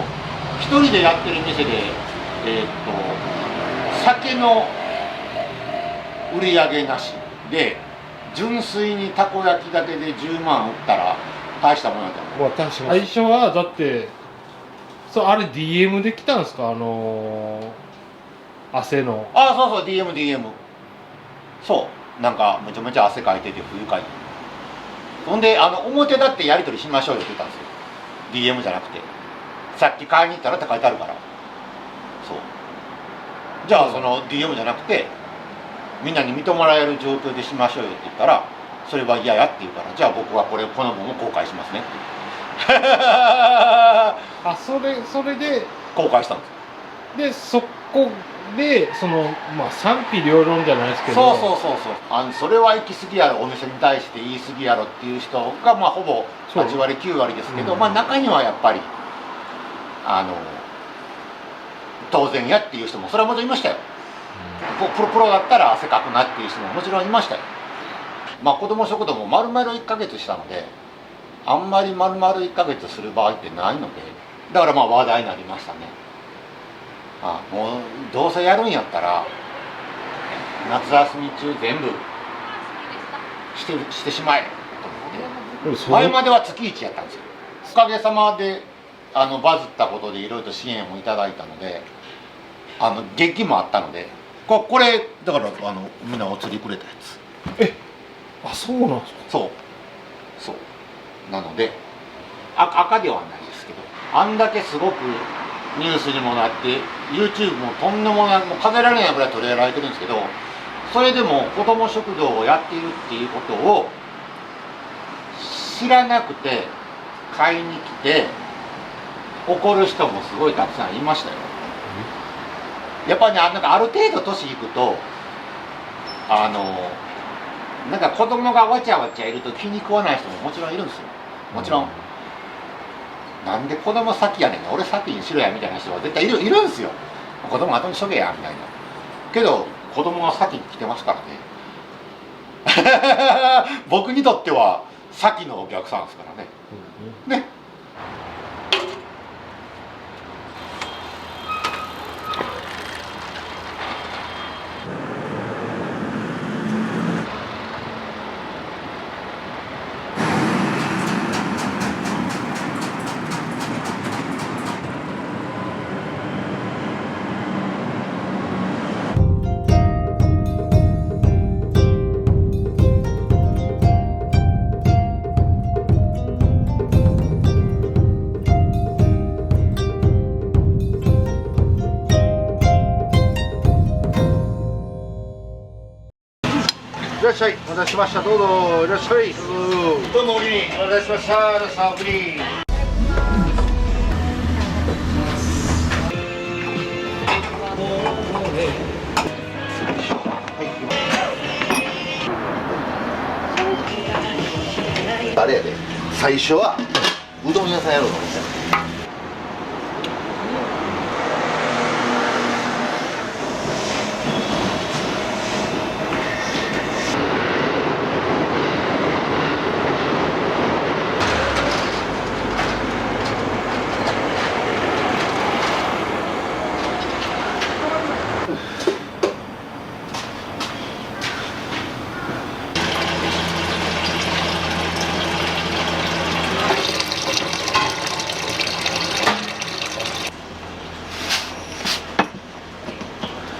Speaker 6: 一人でやってる店で酒の売り上げなしで純粋にたこ焼きだけで10万売ったら大したもんやと思う。
Speaker 4: まあ確かに。最初はだってあれ DM で来たんですか、汗の。
Speaker 6: ああ、そうそう、DM。そうなんかめちゃめちゃ汗かいてて不愉快。ほんで表だってやり取りしましょうよって言ったんですよ。 DM じゃなくて、さっき買いに行ったらって書いてあるから。そうじゃあその DM じゃなくてみんなに見てもらえる状況でしましょうよって言ったら、それは嫌やって言うから、じゃあ僕はこの分を後悔しますねって
Speaker 4: あ、それで
Speaker 6: 後悔したん
Speaker 4: です。でそこでまあ賛否両論じゃないですけど、
Speaker 6: そうそれは行き過ぎやろ、お店に対して言い過ぎやろっていう人がまあほぼ8割9割ですけど、まあ中にはやっぱり当然やっていう人もそれはもちろんいましたよ。プロだったら汗かくなっていう人ももちろんいましたよ。まあ子ども食堂も丸々1ヶ月したので、あんまり丸々1ヶ月する場合ってないので、だからまあ話題になりましたね。もうどうせやるんやったら夏休み中全部してしまえと思って、前までは月1やったんですよ。おかげさまでバズったことでいろいろと支援をいただいたので、元気もあったので、これだからみんなお釣りくれたやつ。
Speaker 4: あ、そうなんですか。
Speaker 6: そうなので赤ではないですけど、あんだけすごくニュースにもなって YouTube もとんでもない、もう数えられないぐらい取り上げられてるんですけど、それでも子ども食堂をやっているっていうことを知らなくて買いに来て怒る人もすごいたくさんいましたよ。やっぱりね、なんかある程度年いくとなんか子供がわちゃわちゃいると気に食わない人ももちろんいるんですよ。もちろん、なんで子供先やねん、俺先にしろやみたいな人は絶対いるんですよ。子供後にしとけやみたいな。けど子供が先に来てますからね僕にとっては先のお客さんですからね。
Speaker 2: ね。いらっしゃい、お待たせしました。どうぞ、いらっしゃい。どうもおにぎり、お待たせしました。どうぞ、おにぎり。あれやで、最初はうどん屋さんやろうと思ってた。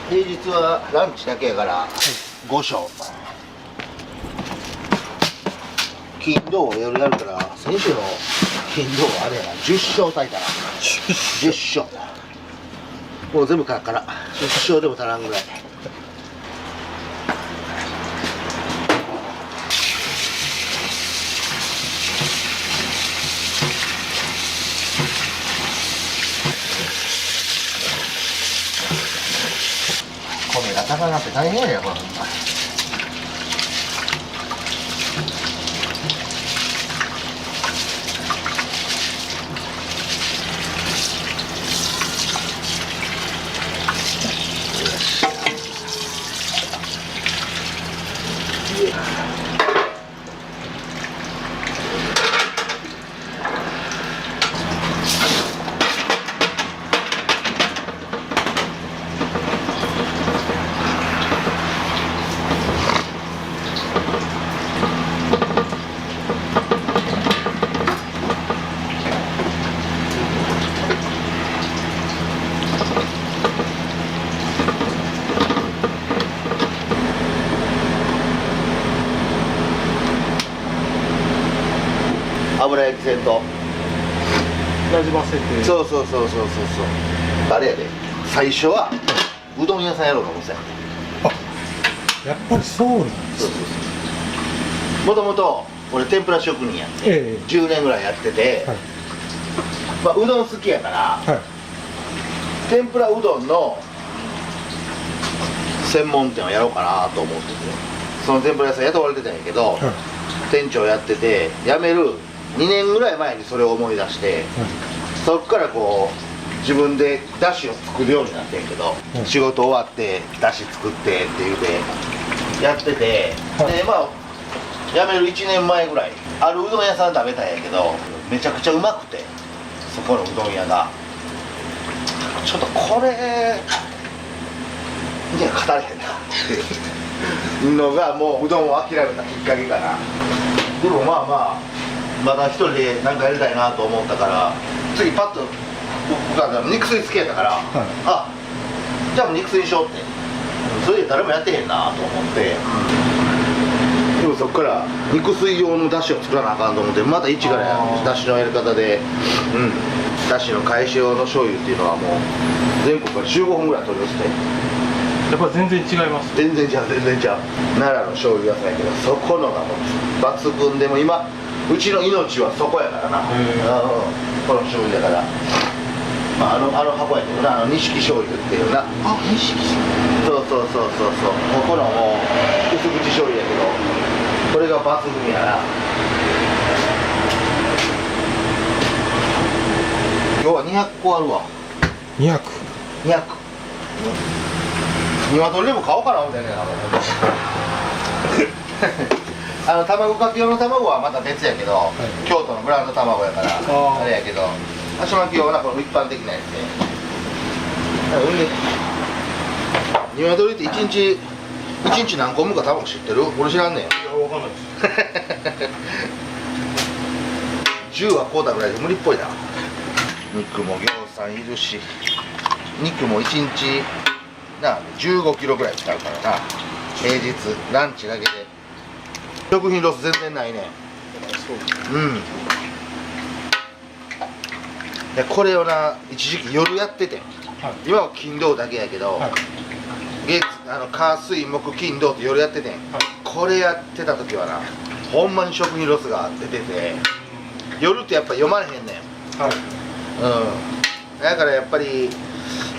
Speaker 2: 平日はランチだけやから5升、金土夜やるから先週の金土はあれやな、10升炊いたら10升もう全部カラカラ、10升でも足らんぐらい。米が高なって大変やよ、これ。油焼きせんと
Speaker 4: なじませて、
Speaker 2: そうあれやで、最初はうどん屋さんやろうと思ってたよ。
Speaker 4: やっぱりそうなんです。
Speaker 2: もともと俺天ぷら職人やって、10年ぐらいやってて、まあ、うどん好きやから、天ぷらうどんの専門店をやろうかなと思ってて、その天ぷら屋さん雇われてたんやけど、店長やってて辞める2年ぐらい前にそれを思い出して、そっからこう自分でだしを作るようになってんけど、仕事終わってだし作ってっていうでやってて、でまあ辞める1年前ぐらいあるうどん屋さん食べたんやけど、めちゃくちゃうまくて、そこのうどん屋がちょっとこれいや語れへんなっていうのがもううどんを諦めたきっかけかな。でもまあまあまだ一人で何かやりたいなと思ったから、次パッと僕が肉水好きやったから、あじゃあもう肉水にしようって、それで誰もやってへんなと思って、でもそっから肉水用のだしを作らなあかんと思って、また一からだしのやり方で、だしの返し用の醤油っていうのはもう全国から15本ぐらい取り寄せて、
Speaker 4: やっぱ全然違います。
Speaker 2: 全然違う奈良の醤油屋さんやけど、そこのがもう抜群で、も今うちの命はそこやからな、この醤油だから、まあ、あの箱やけどな、錦醤油っていうな、錦そうここのもう薄口醤油やけど、これが抜群やな。今日は200個あるわ。200鶏でも買おうかな思ってね。卵かけ用の卵はまた別やけど、京都のブランド卵やからあれやけど、だし巻き用はこの一般的なやつで。鶏って一日何個産むか卵知ってる？俺知らんねん。いや、わかんないです。10はこうだぐらいで無理っぽいな。肉もぎょうさんいるし、肉も1日な15キロぐらい使うからな。平日ランチだけで食品ロス全然ないね。うん。でこれをな一時期夜やってて、今は金土だけやけど、火水木金土って夜やっててん、これやってた時はなほんまに食品ロスが出てて、夜ってやっぱ読まれへんねん。だからやっぱり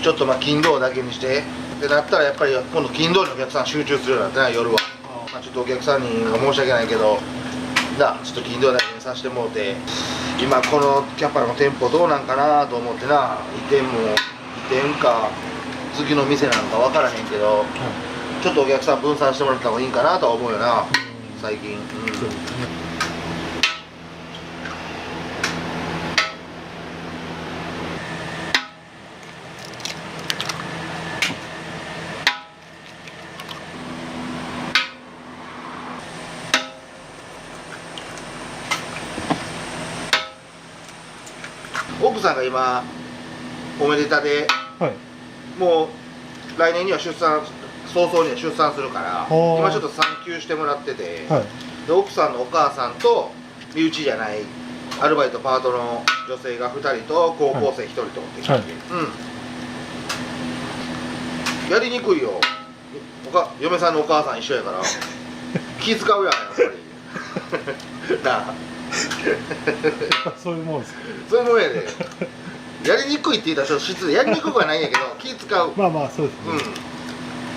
Speaker 2: ちょっと金土だけにしてってなったら、やっぱり今度金土にお客さん集中するようになってな、夜は。ちょっとお客さんに申し訳ないけどちょっと金土だけにさせてもうて、今このキャパの店舗どうなんかなと思ってな、移転か次の店なんか分からへんけど、ちょっとお客さん分散してもらった方がいいんかなとは思うよな最近。奥さんが今おめでたで、もう来年には早々には出産するから、今ちょっと産休してもらってて、で奥さんのお母さんと身内じゃないアルバイトパートの女性が2人と高校生1人とってきて、やりにくいよ。嫁さんのお母さん一緒やから気使うやん、やっぱりなあ
Speaker 4: そういうもんですか。
Speaker 2: そういうもんやで。やりにくいって言ったらちょっと失礼、やりにくくはないんやけど気使う。
Speaker 4: まあまあそうですね。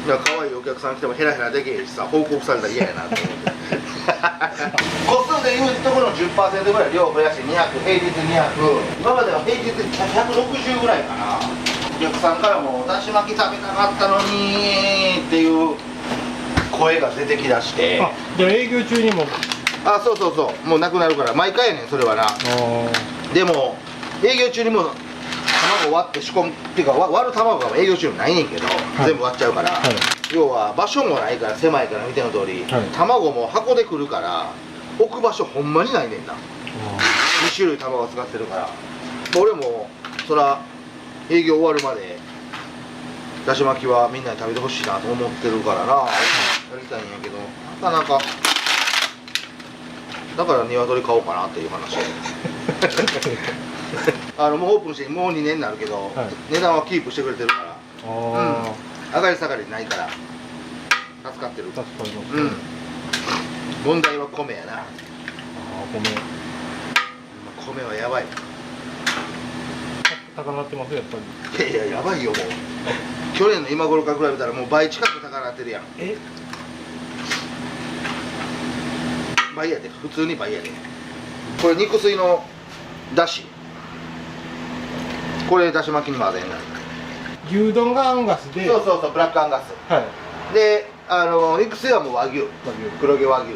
Speaker 2: 可愛いお客さん来てもヘラヘラできへんしさ、報告されたら嫌やなと思って個数でいうところの 10% ぐらい量を増やして200、平日200、今までは平日160ぐらいかな。お客さんからもだし巻き食べたかったのにっていう声が出てきだして。
Speaker 4: じゃあ営業中にも。
Speaker 2: そうもうなくなるから毎回やねんそれはな。でも営業中にも卵割って仕込むっていうか、割る卵が営業中にないねんけど、全部割っちゃうから、要は場所もないから狭いから見ての通り、卵も箱で来るから置く場所ほんまにないねんな。2種類卵使ってるから、俺もそら営業終わるまでだし巻きはみんなに食べてほしいなと思ってるからな、やりたいんやけど、なかなか。だから鶏買おうかなっていう話もうオープンしてもう2年になるけど、値段はキープしてくれてるから、上がり下がりないから助かってる。問題は米やな。米はやばい。
Speaker 4: 高なってますやっぱり。
Speaker 2: いややばいよもう。去年の今頃から比べたらもう倍近く高なってるやん。倍やで、普通に倍やで。これ肉水のだし、これだし巻きに混ぜんな。
Speaker 4: 牛丼がアンガスで。
Speaker 2: そうブラックアンガス。で肉水はもう和牛、黒毛和牛。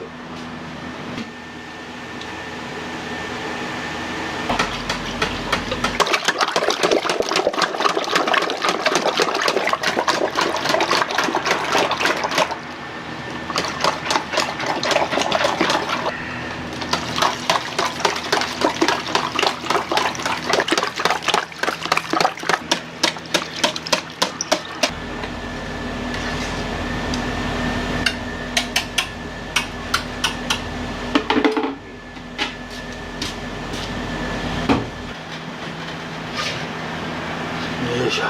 Speaker 2: よいしょ。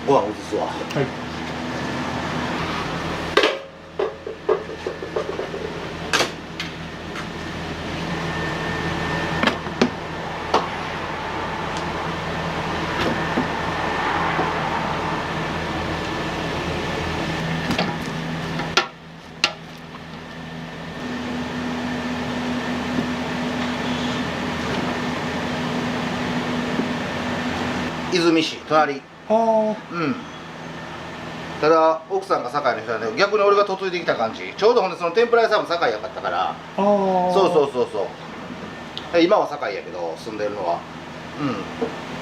Speaker 2: ご飯移すわ。泉市隣。ただ奥さんが堺の人なんで逆に俺が嫁いできた感じ。ちょうどほんでその天ぷら屋さんも堺やかったから。そう今は堺やけど住んでるのは。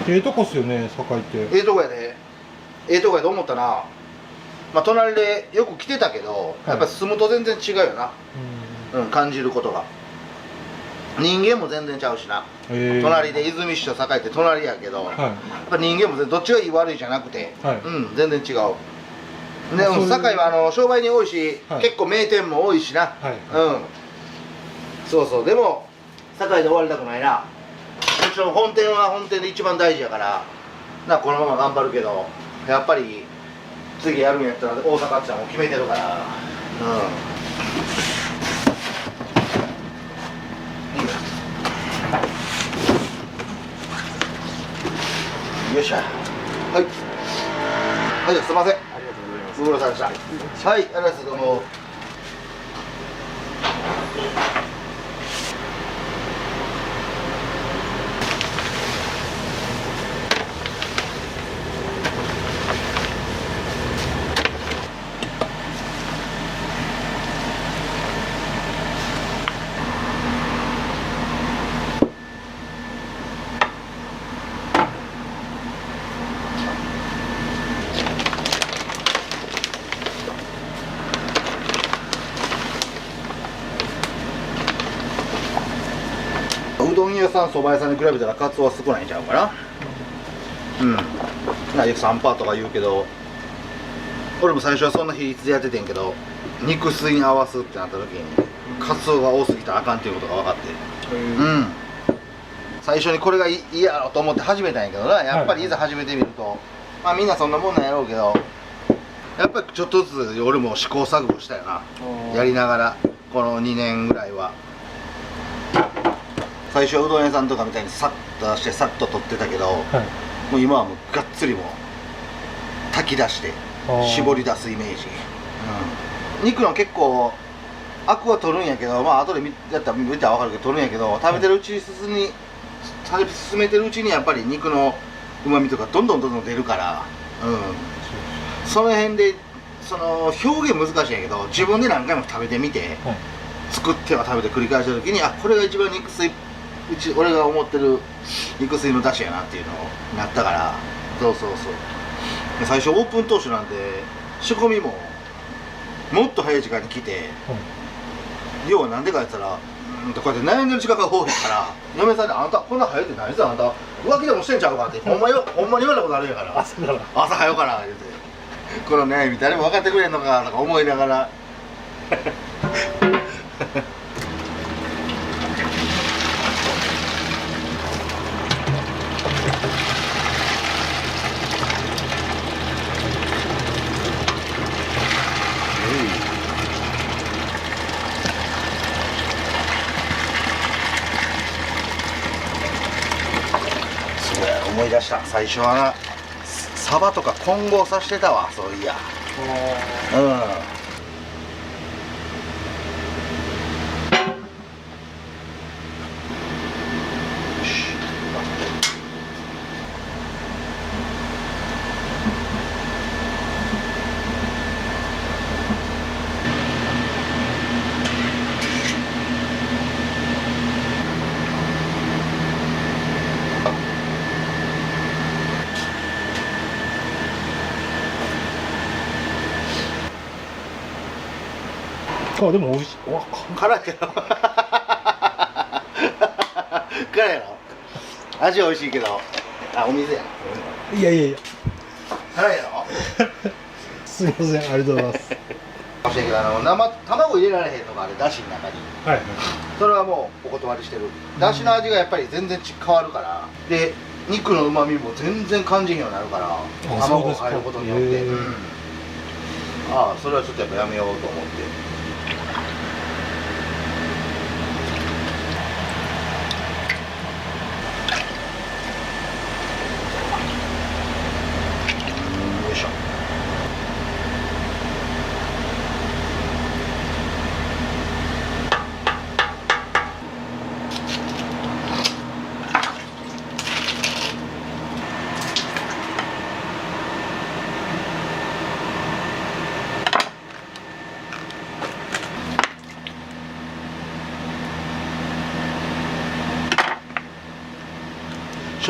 Speaker 4: ええとこっすよね、堺って。
Speaker 2: ええとこやで。ええとこやと思ったな。まあ隣でよく来てたけど、やっぱ住むと全然違うよな。感じることが。人間も全然ちゃうしな。隣で泉市と堺って隣やけど、やっぱ人間もどっちがいい悪いじゃなくて、全然違う。でも堺は商売人多いし、結構名店も多いしな。そうそう。でも堺で終わりたくないな。もちろん本店は本店で一番大事やからこのまま頑張るけど、やっぱり次やるんやったら大阪ってもう決めてるから。よっしゃ。はい、すいません。ご苦労さんでした。はい、ありがとうございます。どうも。うどん屋さん、そば屋さんに比べたらカツオは少ないんちゃうかな。3パーとか言うけど、俺も最初はそんな比率でやっててんけど、肉水に合わすってなった時にカツオが多すぎたらあかんっていうことが分かって、最初にこれがいいやろと思って始めたんやけどな。やっぱりいざ始めてみると、まあみんなそんなもんなんやろうけど、やっぱりちょっとずつ俺も試行錯誤したよな。やりながらこの2年ぐらいは。最初はうどん屋さんとかみたいにさっと出してさっと取ってたけど、もう今はもうがっつりもう炊き出して絞り出すイメージ。肉の結構アクは取るんやけど、まあ後でやったら見たら分かるけど取るんやけど、食べてるうちに進めてるうちにやっぱり肉のうまみとかどんどん出るから、その辺でその表現難しいんやけど、自分で何回も食べてみて、作っては食べて繰り返した時に、これが一番肉水、俺が思ってる肉水の出汁やなっていうのになったから。そう最初オープン当初なんで仕込みももっと早い時間に来て、要はなんでかやったらこうやって悩んでる時間が多いから、嫁さんに「あんたこんな早いって何せあんた浮気でもしてんちゃうか」ってほんまに言われたことあるんやから、朝早うから言うてこの悩み誰も分かってくれんのかとか思いながら思い出した。最初はなサバとか混合させてたわ、そういや。
Speaker 4: でも美味しい。
Speaker 2: 辛いけど辛いやろ。味は美味しいけど、お水や。
Speaker 4: いや
Speaker 2: 辛いやろ
Speaker 4: すみません、ありがとうございます。
Speaker 2: 生卵入れられへんのがあれ、だしの中に。それはもうお断りしてる。だしの味がやっぱり全然変わるから、で肉のうまみも全然感じへんようになるから、卵を変えることによって、それはちょっとやっぱやめようと思って。よいしょ。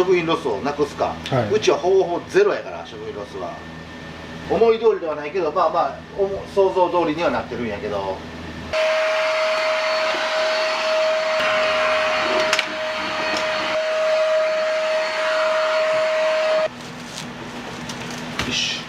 Speaker 2: 食品ロスをなくすか、
Speaker 4: はい、
Speaker 2: うちはほぼほぼゼロやから食品ロスは思い通りではないけどまあまあ想像通りにはなってるんやけど。よし。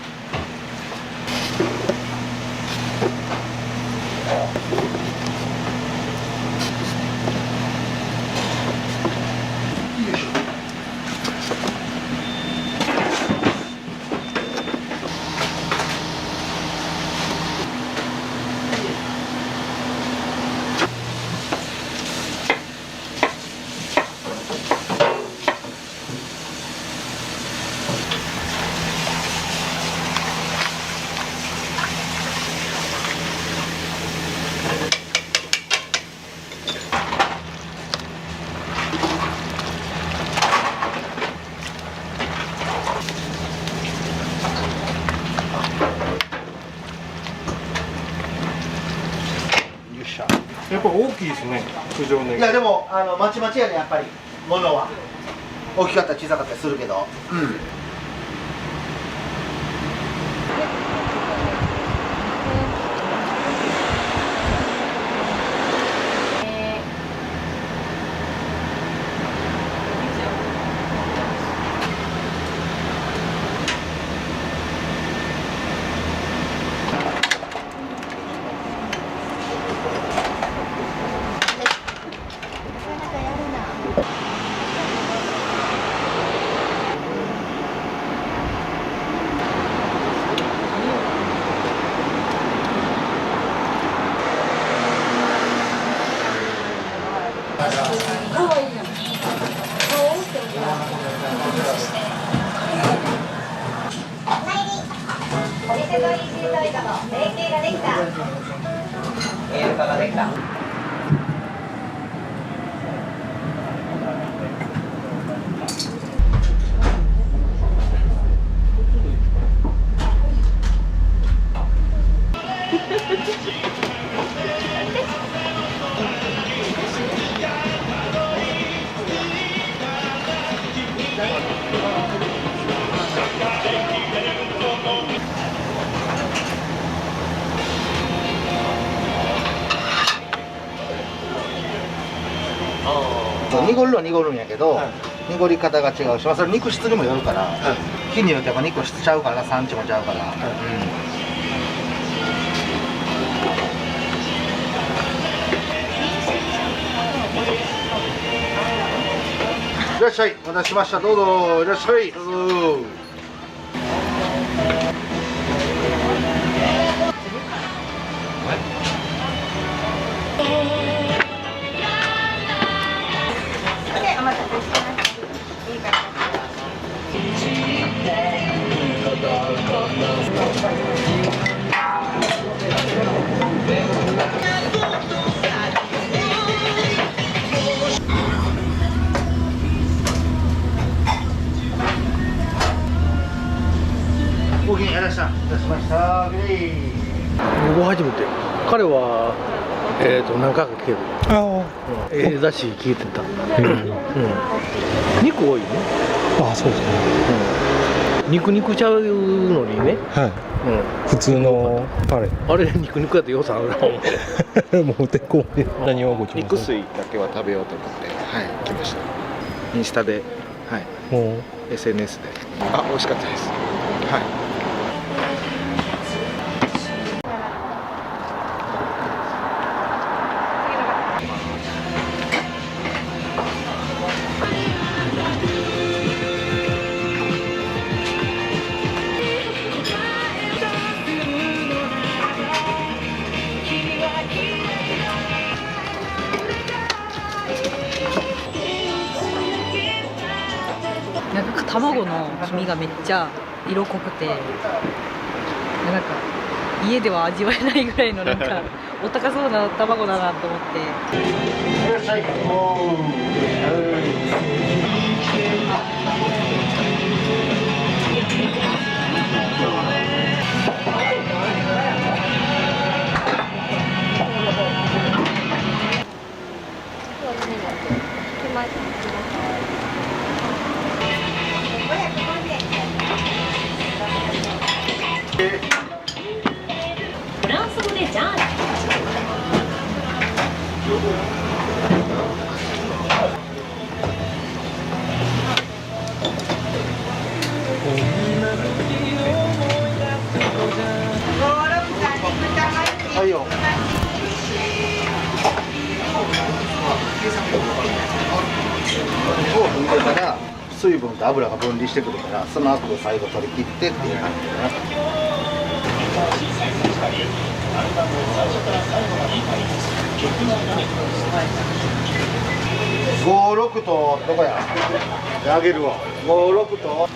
Speaker 4: やっぱ大きいですね、九条ネギ。
Speaker 2: いやでもまちまちやねやっぱり物は大きかったり小さかったりするけど、うん。濁るは濁るんやけど、濁り方が違うし、まあ、それ肉質にもよるから、日によってやっぱ肉質ちゃうから産地もちゃうから、いらっしゃい、お待たせしました。どうぞいらっしゃい、どうぞ。いらっしゃいました。
Speaker 15: 僕初めて。彼は何回か来てる。だし聞いてた。肉多いね。
Speaker 4: あ、そうですね。
Speaker 15: 肉ちゃうのにね。
Speaker 4: はい。普通の
Speaker 15: あれ肉だって良さあるな。
Speaker 4: もうてこい。何をご注文。
Speaker 12: 肉水だけは食べようと思って来ました。インスタで、SNS で。あ、美味しかったです。はい。
Speaker 16: なんか卵の黄身がめっちゃ色濃くて、なんか家では味わえないぐらいのなんかお高そうな卵だなと思って。いらっしゃい。
Speaker 2: はいよ。を踏んでから水分と油が分離してくるから、その後を最後取り切ってっていう感じだな。56とどこや？あげるわ。56と。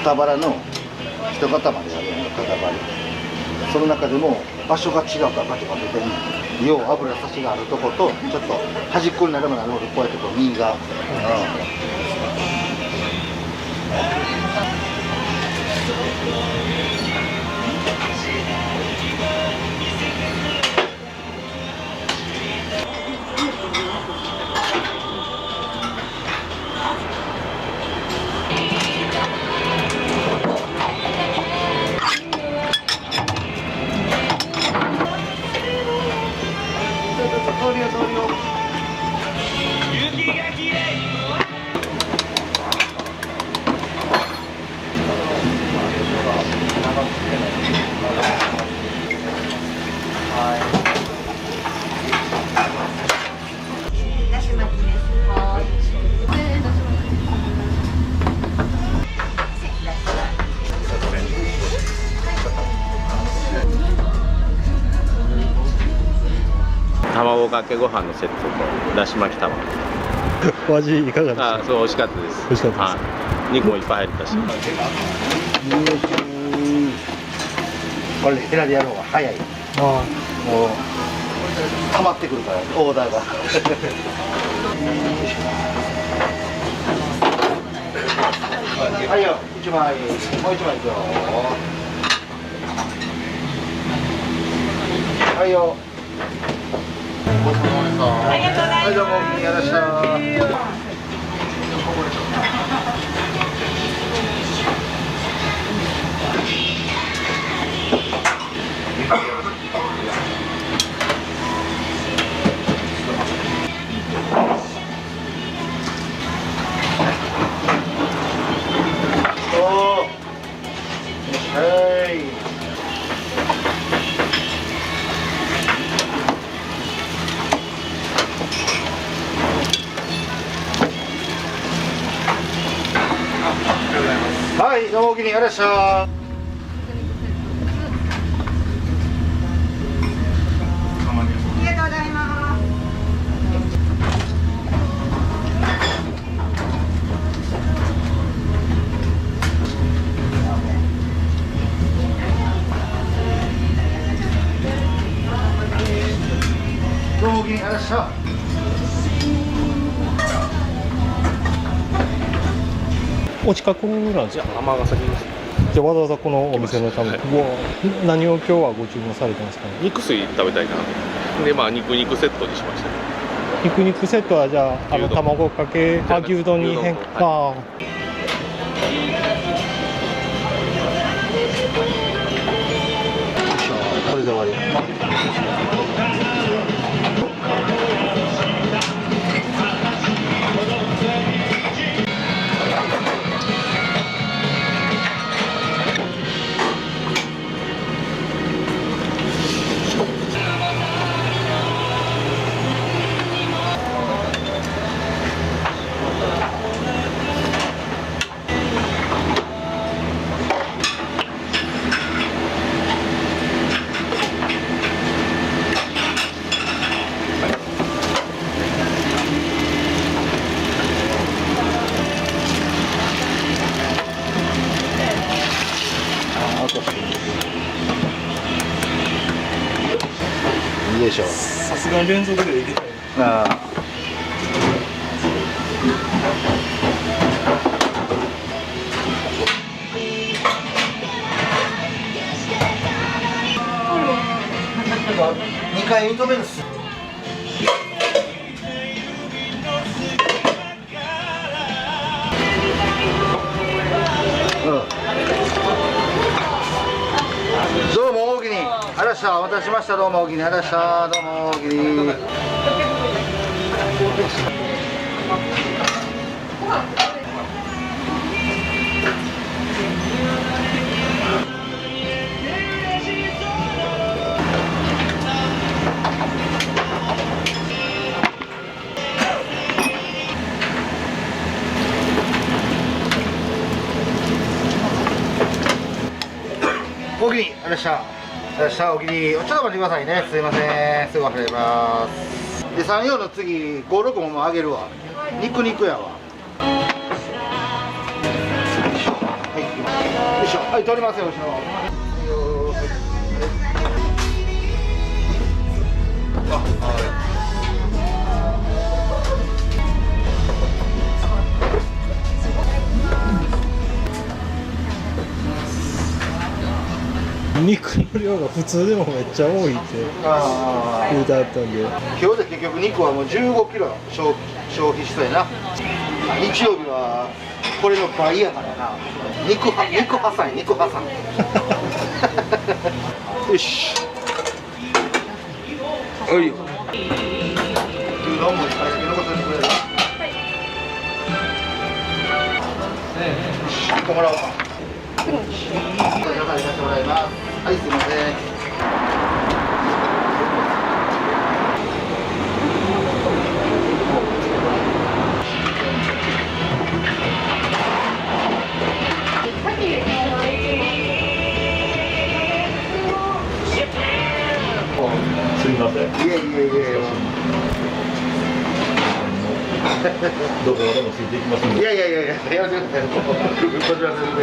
Speaker 2: 肩バラの一塊あるやん、肩バラ。その中でも場所が違うからバチバチ出てる。要は油差しがあるとこと、ちょっと端っこになるまでこうやってこう身が。
Speaker 7: 卵かけご飯のセットとだし巻き卵。
Speaker 4: お味いかがですか？
Speaker 7: あ、そう美味しかったです。
Speaker 4: 美味しかったです。
Speaker 7: はい。肉もいっぱい入ったし。
Speaker 2: これヘラでやる方が早い。もう溜まってくるからオーダーが。はいよ、1枚、もう1枚いくよ。はいよ。ごちそうさまでした。ありがとうございます。はい、どうもお気に入りでした。はい、どうもお気に入りでした。どうもお気に入りでした。
Speaker 4: お近くなんですか？
Speaker 7: 尼崎です。
Speaker 4: じゃあわざわざこのお店のために、何を今日はご注文されてますかね？
Speaker 1: 肉水食べたいな。でまあ肉セットにしました。
Speaker 4: 肉セットはじゃあ卵かけ牛丼に変化。
Speaker 2: これで終わり。いいでしょう。
Speaker 4: さすがに連続でいけたよ。
Speaker 2: ああ。2回認めるっす。どうも大喜利あらしたお待たせしました。どうも大喜利あらしたどうも大喜利。大喜利あらしたあらした大喜利ちょっと待ってくださいね。すいませんすぐ忘れますで34の次56ももうあげるわ。肉やわ。はいよいしょはい取りますよ後ろ。
Speaker 4: 肉の量が普通でもめっちゃ多いって言うてあったんで、
Speaker 2: 今日で結局肉はもう15キロ消費したいな。日曜日はこれの倍やからな。肉破産よしおいよどんぶりから先残っててくれる。1個もらおうか。中でさせてもらいます。はいすいません。
Speaker 17: すみません。
Speaker 2: いえ
Speaker 17: どこまでもついていきますんで。
Speaker 2: いややめてください。こちらですね。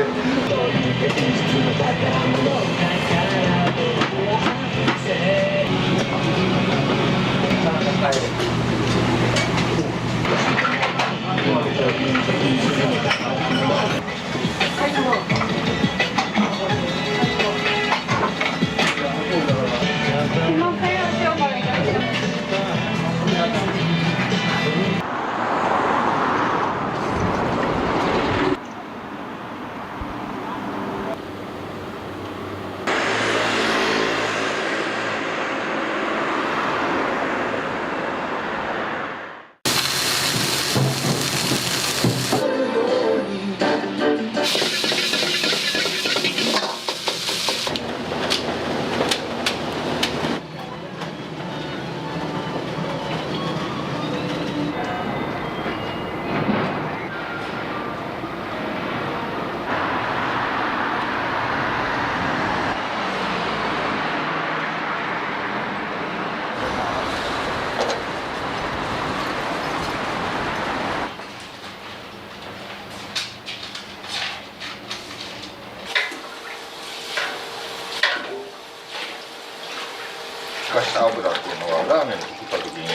Speaker 6: ふかした油っていうのはラーメンに作った時に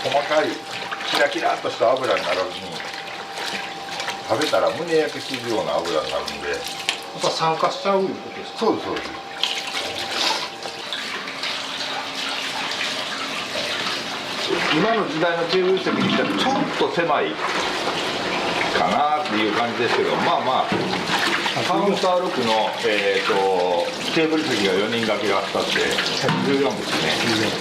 Speaker 6: 細かいキラキラっとした油にならずに食べたら胸焼けするような油になるんで
Speaker 4: やっぱ酸化しちゃういうことですか。
Speaker 6: そうですそうです。今の時代のテーブル席にしたらちょっと狭いかなっていう感じですけど、まあまあカウンター6の、テーブル席が4人掛けが2つで14ですね。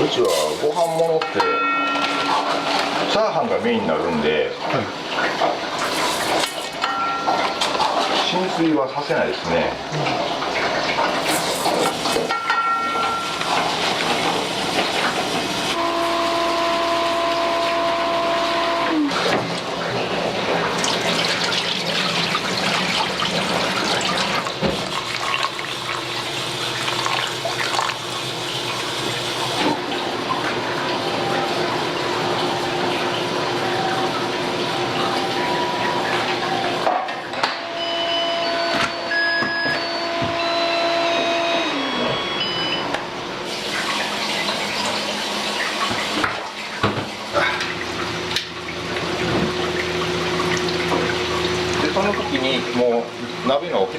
Speaker 6: うちはご飯物ってチャーハンがメインになるんで、浸水はさせないですね。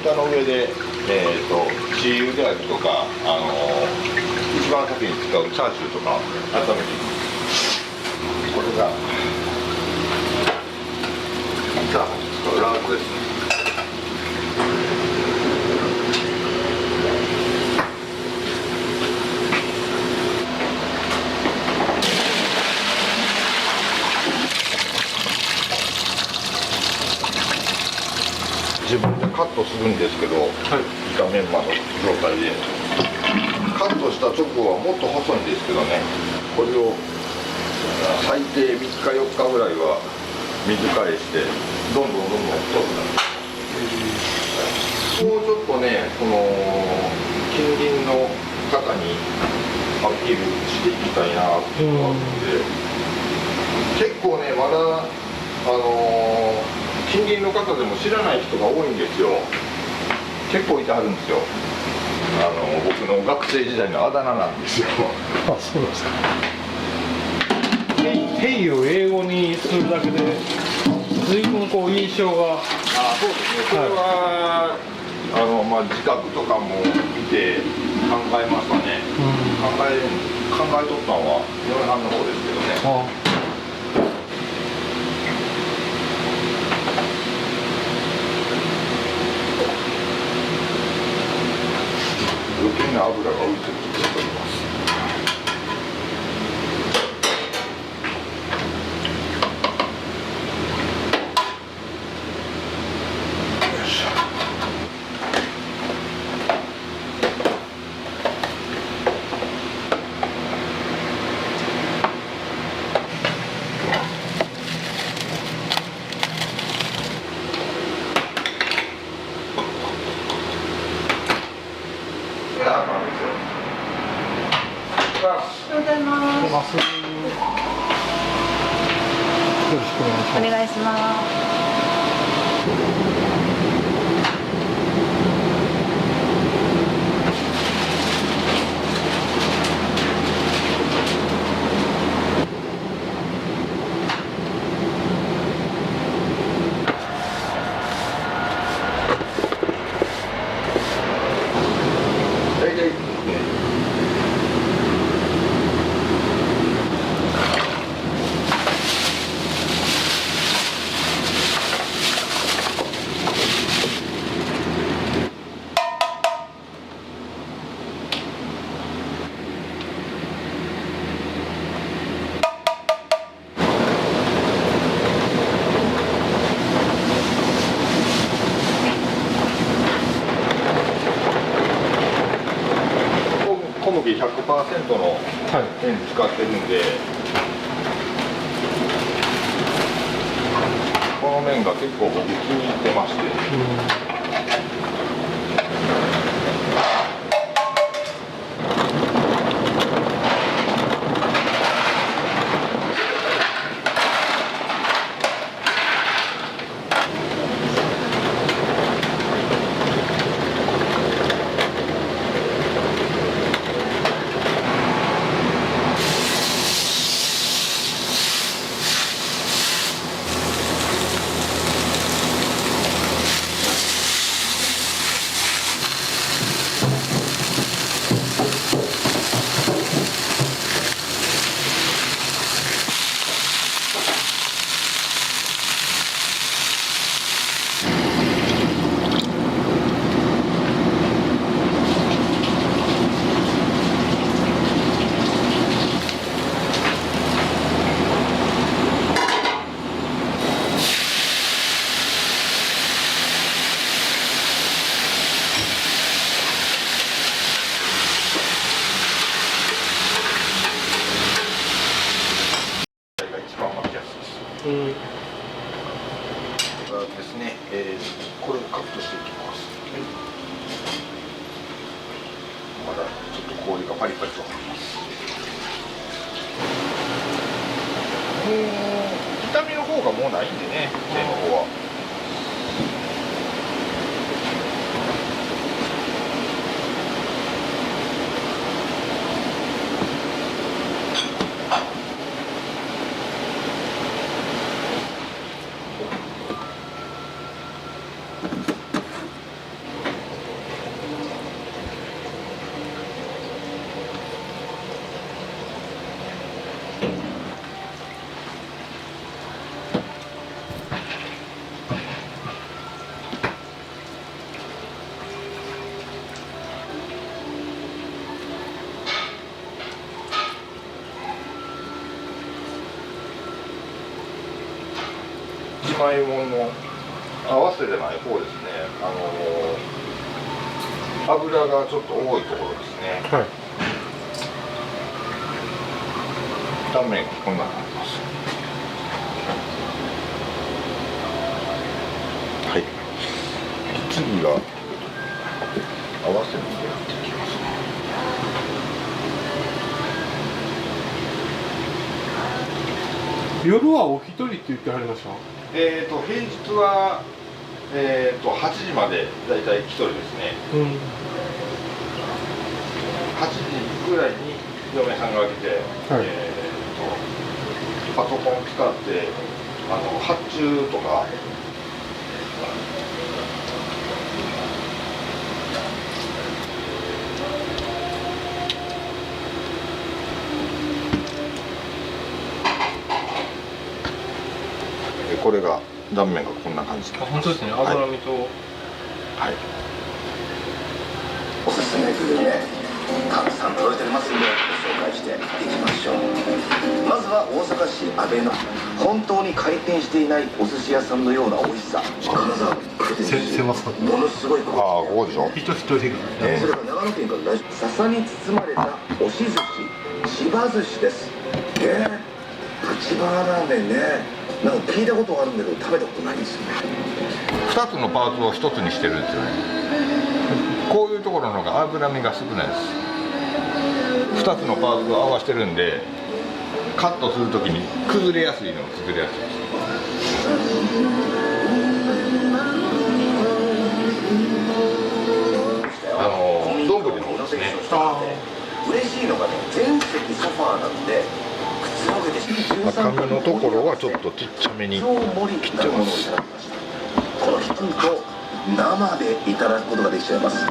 Speaker 6: 板の上でチー油であるとか一番先に使うチャーシューとか温めていく。これがチャーハンに使うラードですね。自分でカットするんですけど、炒めんまの状態でカットした直後はもっと細いんですけどね、これを最低3日4日ぐらいは水返してどんどん太くなる。もうちょっとね、この近隣の方にアピールしていきたいなっていうのがあって、結構ねまだ近隣の方でも知らない人が多いんですよ。結構いてはるんですよ。僕の学生時代のあだ名なんですよ。
Speaker 4: あ、そうですか。ヘイを英語にするだけで随分こう印象が。
Speaker 6: そうですね。これは、自覚とかも見て考えましたね。考えとったのは嫁はんの方ですけどね。余計な油が浮いてると思います。よいしょ。
Speaker 16: お願いします。
Speaker 6: 小麦 100% の麺使ってるんで、この麺が結構僕気に入ってまして。ですね、これをカットしていきます。まだちょっと氷がパリパリと。痛みの方がもうないんでね、麺の方は。まいもの合わせてない方ですね。油がちょっと多いところですね。
Speaker 4: はい。
Speaker 6: 断面がこんな感じです。はい。次が合わせるのでやっていきますね。
Speaker 4: 夜はお一人って言ってはりました。
Speaker 6: 平日は8時までだいたい1人ですね。8時ぐらいに嫁さんが来て、パソコン使って発注とか。これが断面がこんな感じで。
Speaker 4: 本当ですね。脂身と。
Speaker 6: はい。
Speaker 2: おすすめグルメたくさん届いておりますのでご紹介していきましょう。まずは大阪市阿倍野、本当に開店していないお寿司屋さんのような美味しさ。金沢ものすごいこ
Speaker 6: こでしょ。
Speaker 2: それから長野県から笹に包まれた押し寿司、千葉寿司です。千葉ラーメンね、なんか聞いたことがあるんだけど食べたことないんですよね。
Speaker 6: 2つのパーツを1つにしてるんですよね。こういうところの方が脂身が少ないです。2つのパーツを合わせてるんで、カットするときに崩れやすいのを作りやすいです。丼の方ですね。
Speaker 2: 嬉しいのがね、全席ソファーなんで
Speaker 6: 赤身のところはちょっとちっちゃめに切ってます。
Speaker 2: この人と生でいただくことができちゃいます。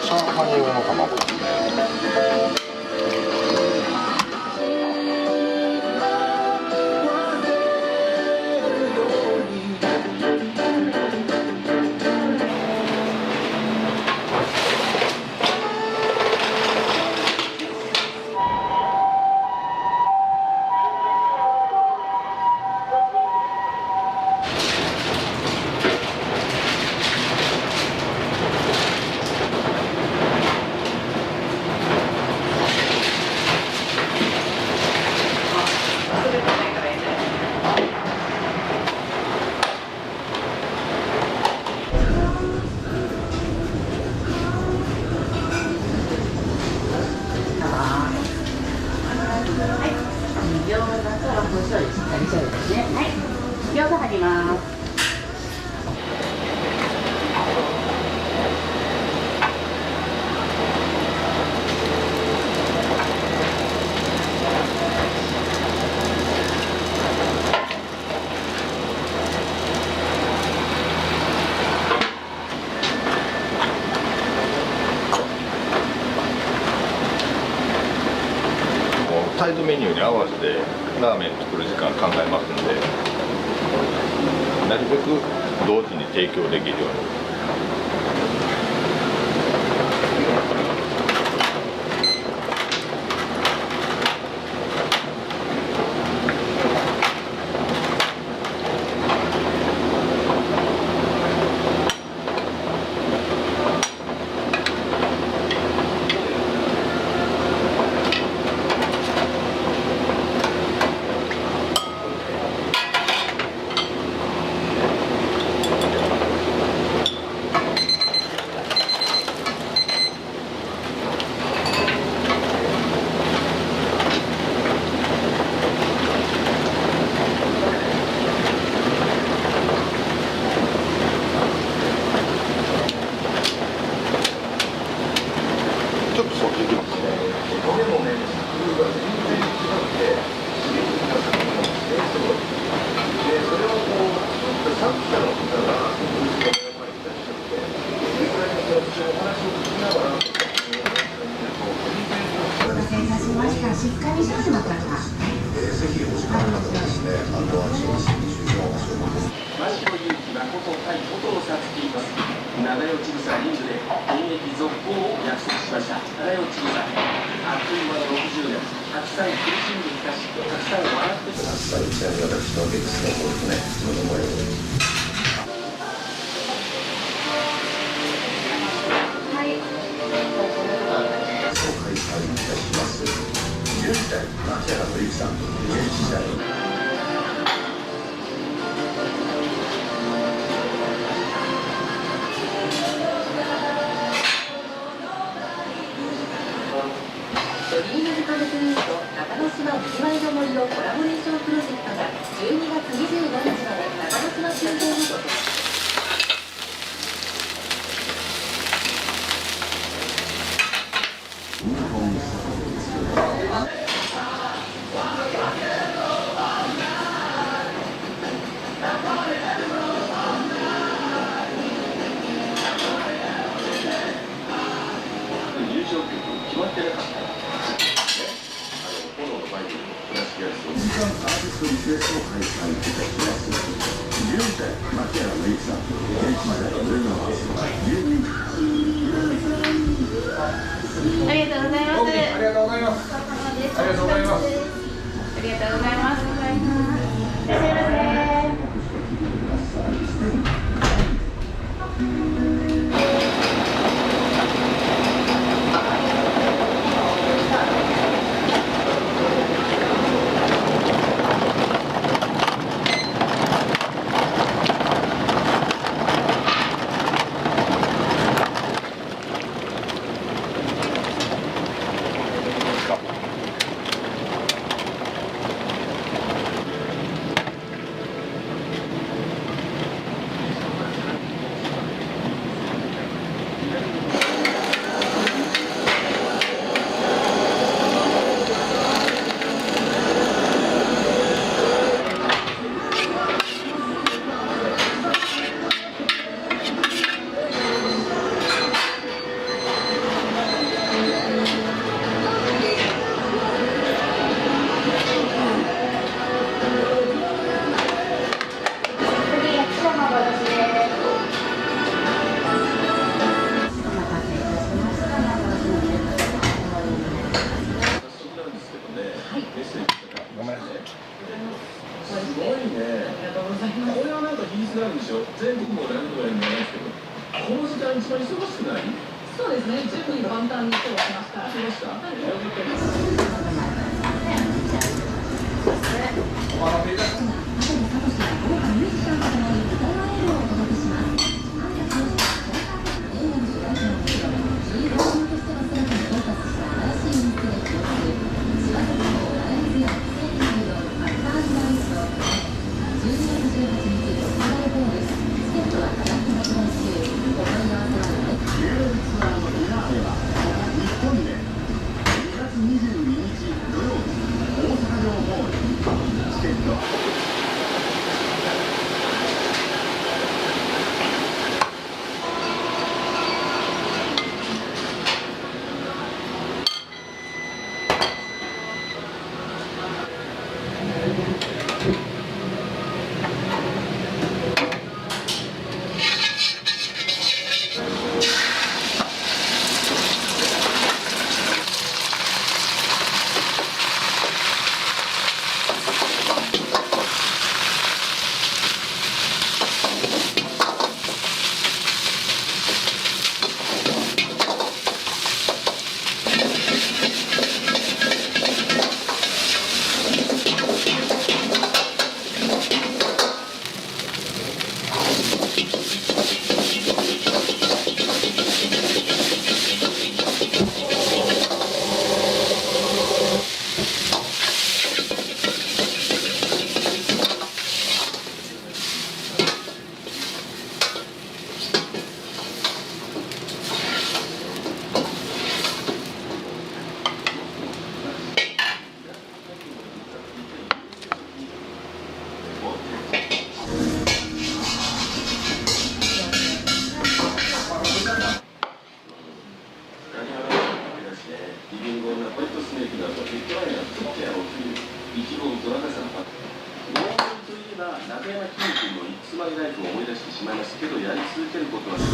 Speaker 6: チャーハン用の卵ですね。
Speaker 18: 餃子入ります。
Speaker 6: サイドメニューに合わせてラーメン作る時間考えますんで、なるべく同時に提供できるように。
Speaker 18: 長与千草リングで現役続行を約束しました。長与千草、あっという間の60年、たくさん苦しんできたし、たくさん笑ってきた。
Speaker 17: 打ち上げ私のわけですね、こうですね、自分の思いを。開催いたします。10代、松原紀之さん、11代。
Speaker 19: ドリームズカムツリーと中之島にぎわいの森のコラボレーションプロジェクトが12月25日まで中之島中継にご決定。
Speaker 18: 中山きんに君のいつまでライフを思い出してしまいますけど、やり続けることはでき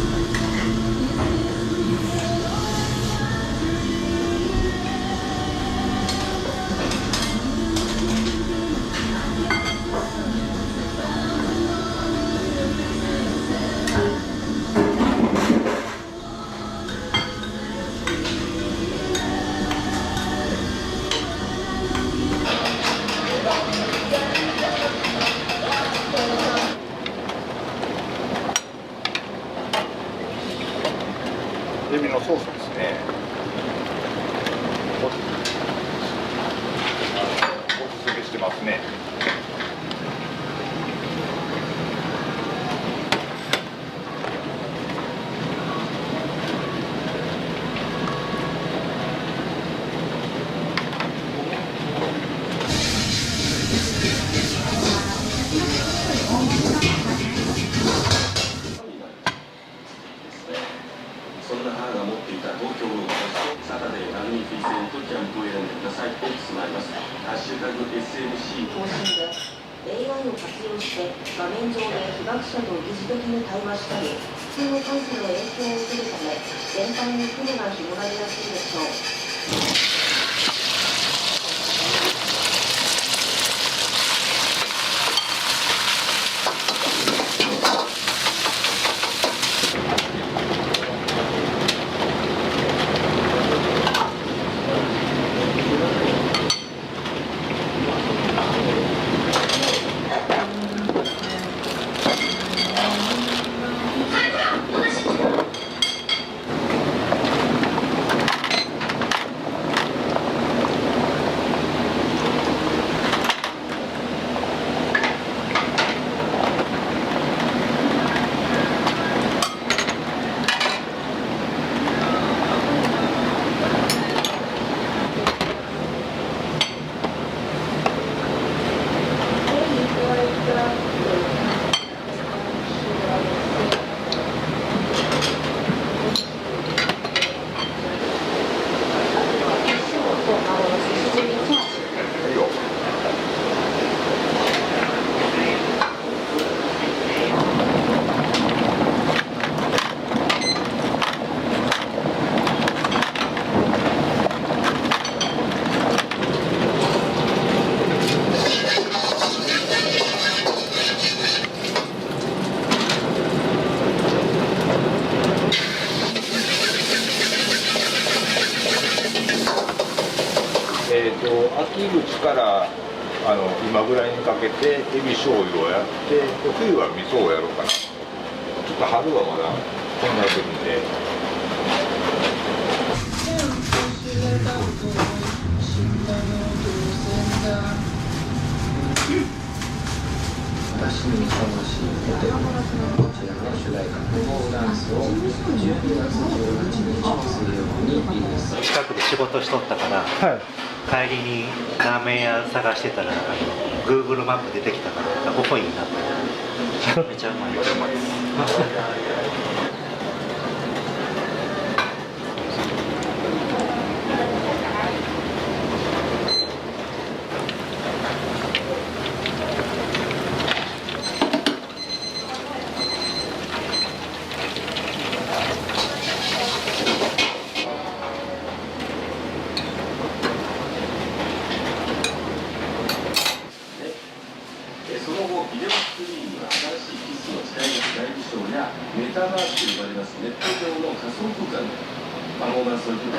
Speaker 6: エビのソースですね。おすすめしてますね。
Speaker 18: そんな母が持っていた東京の私、サタデーマグニフィセントキャンプを選んでくださいとつまります。ハッシュタグ SMC
Speaker 19: 更新で AI を活用して画面上で被爆者と疑似的に対話したり、普通の感染の影響を受けるため、全体に雲が広がりやすいでしょう。
Speaker 6: 秋口から今ぐらいにかけてエビ醤油をやって冬は味噌をやろうかな。ちょっと春はまだ考えてるんで。
Speaker 20: 私にふさわしいホテルこちらの主題歌「フォーダンス」を12月18日水曜日にリリース。
Speaker 21: 近くで仕事しとったから、帰りにラーメン屋探してたらGoogle マップ出てきたからここいいなってめちゃうまい。めちゃうまいです。
Speaker 18: その後、ビデオスクリーンには新しいキスの時代のライブショーやメタバースと呼ばれますネット上の仮想空間でパフォーマンスを受ける。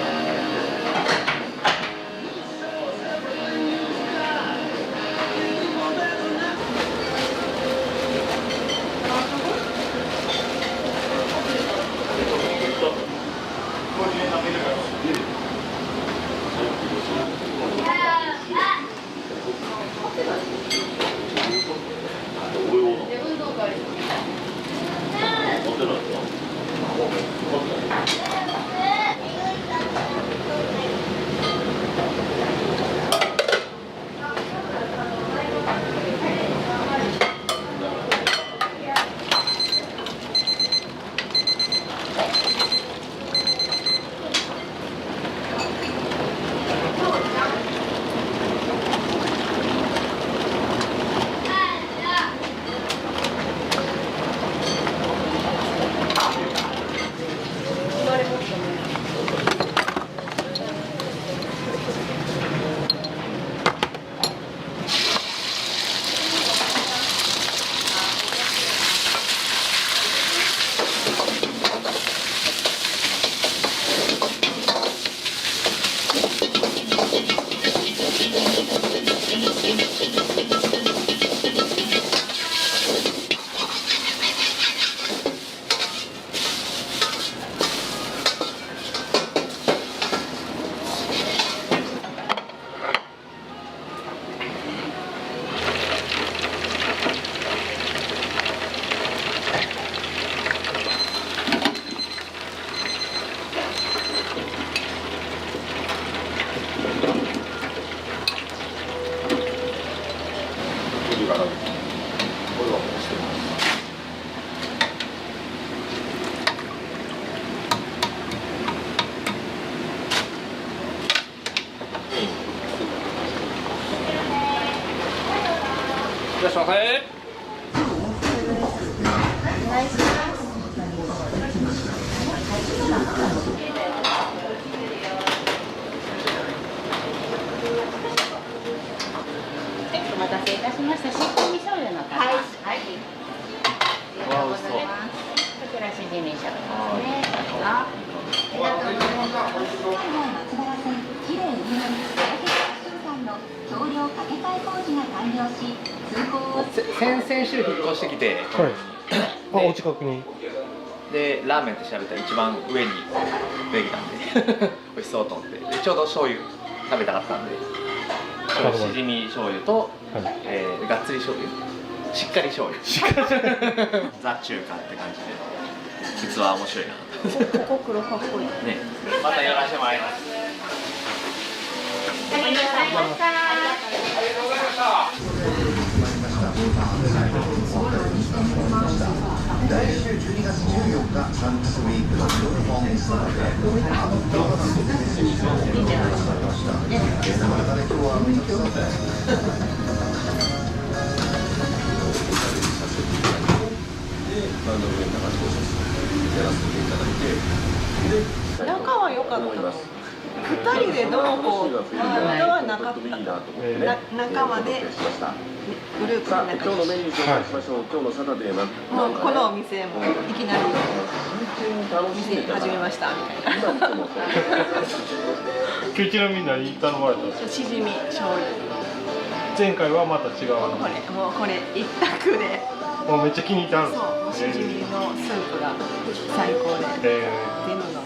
Speaker 1: ゃあね。
Speaker 5: お願いします。
Speaker 19: お待たせいたしました。しっとり醤油の方。はい。はい。ありがとうございます。こちらしじみ醤油ですね。ありがとうございます。松原線きれいになり橋梁架け替え工事が完了し通行を
Speaker 12: 先々週引っ越してきて、
Speaker 4: はい、お近くに
Speaker 12: でラーメンって調べたら一番上に出てきたんで美味しそうと思ってでちょうど醤油食べたかったんでしじみ醤油と、がっつり醤油しっかり醤油ザ中華って感じで実は面白いな
Speaker 5: ここ黒かっこいい
Speaker 12: ね。またやらせてもらいます。
Speaker 5: ありがとうございました。
Speaker 1: ありがとうございました。
Speaker 2: 来週12月14日サンクスウィークのショーホームスターで動画のメッセージが始まりました。なかなかね今日はめちゃくちゃやらせていただいて
Speaker 3: 仲は良かったの。2人でどうこうことはなかった。仲間でグループの中に。
Speaker 18: 今日のメニュー紹介しましょう。今日のサタデーは
Speaker 3: もうこのお店もいきなり店始めましたみたいな。
Speaker 4: 今日ちなみに何頼まれたんですか？
Speaker 3: しじみ醤油。
Speaker 4: 前回はまた違うの。
Speaker 3: これ一択で。
Speaker 4: もうめっちゃ気に入ってあるんです。
Speaker 3: そう、しじみのスープが最高で。全部の。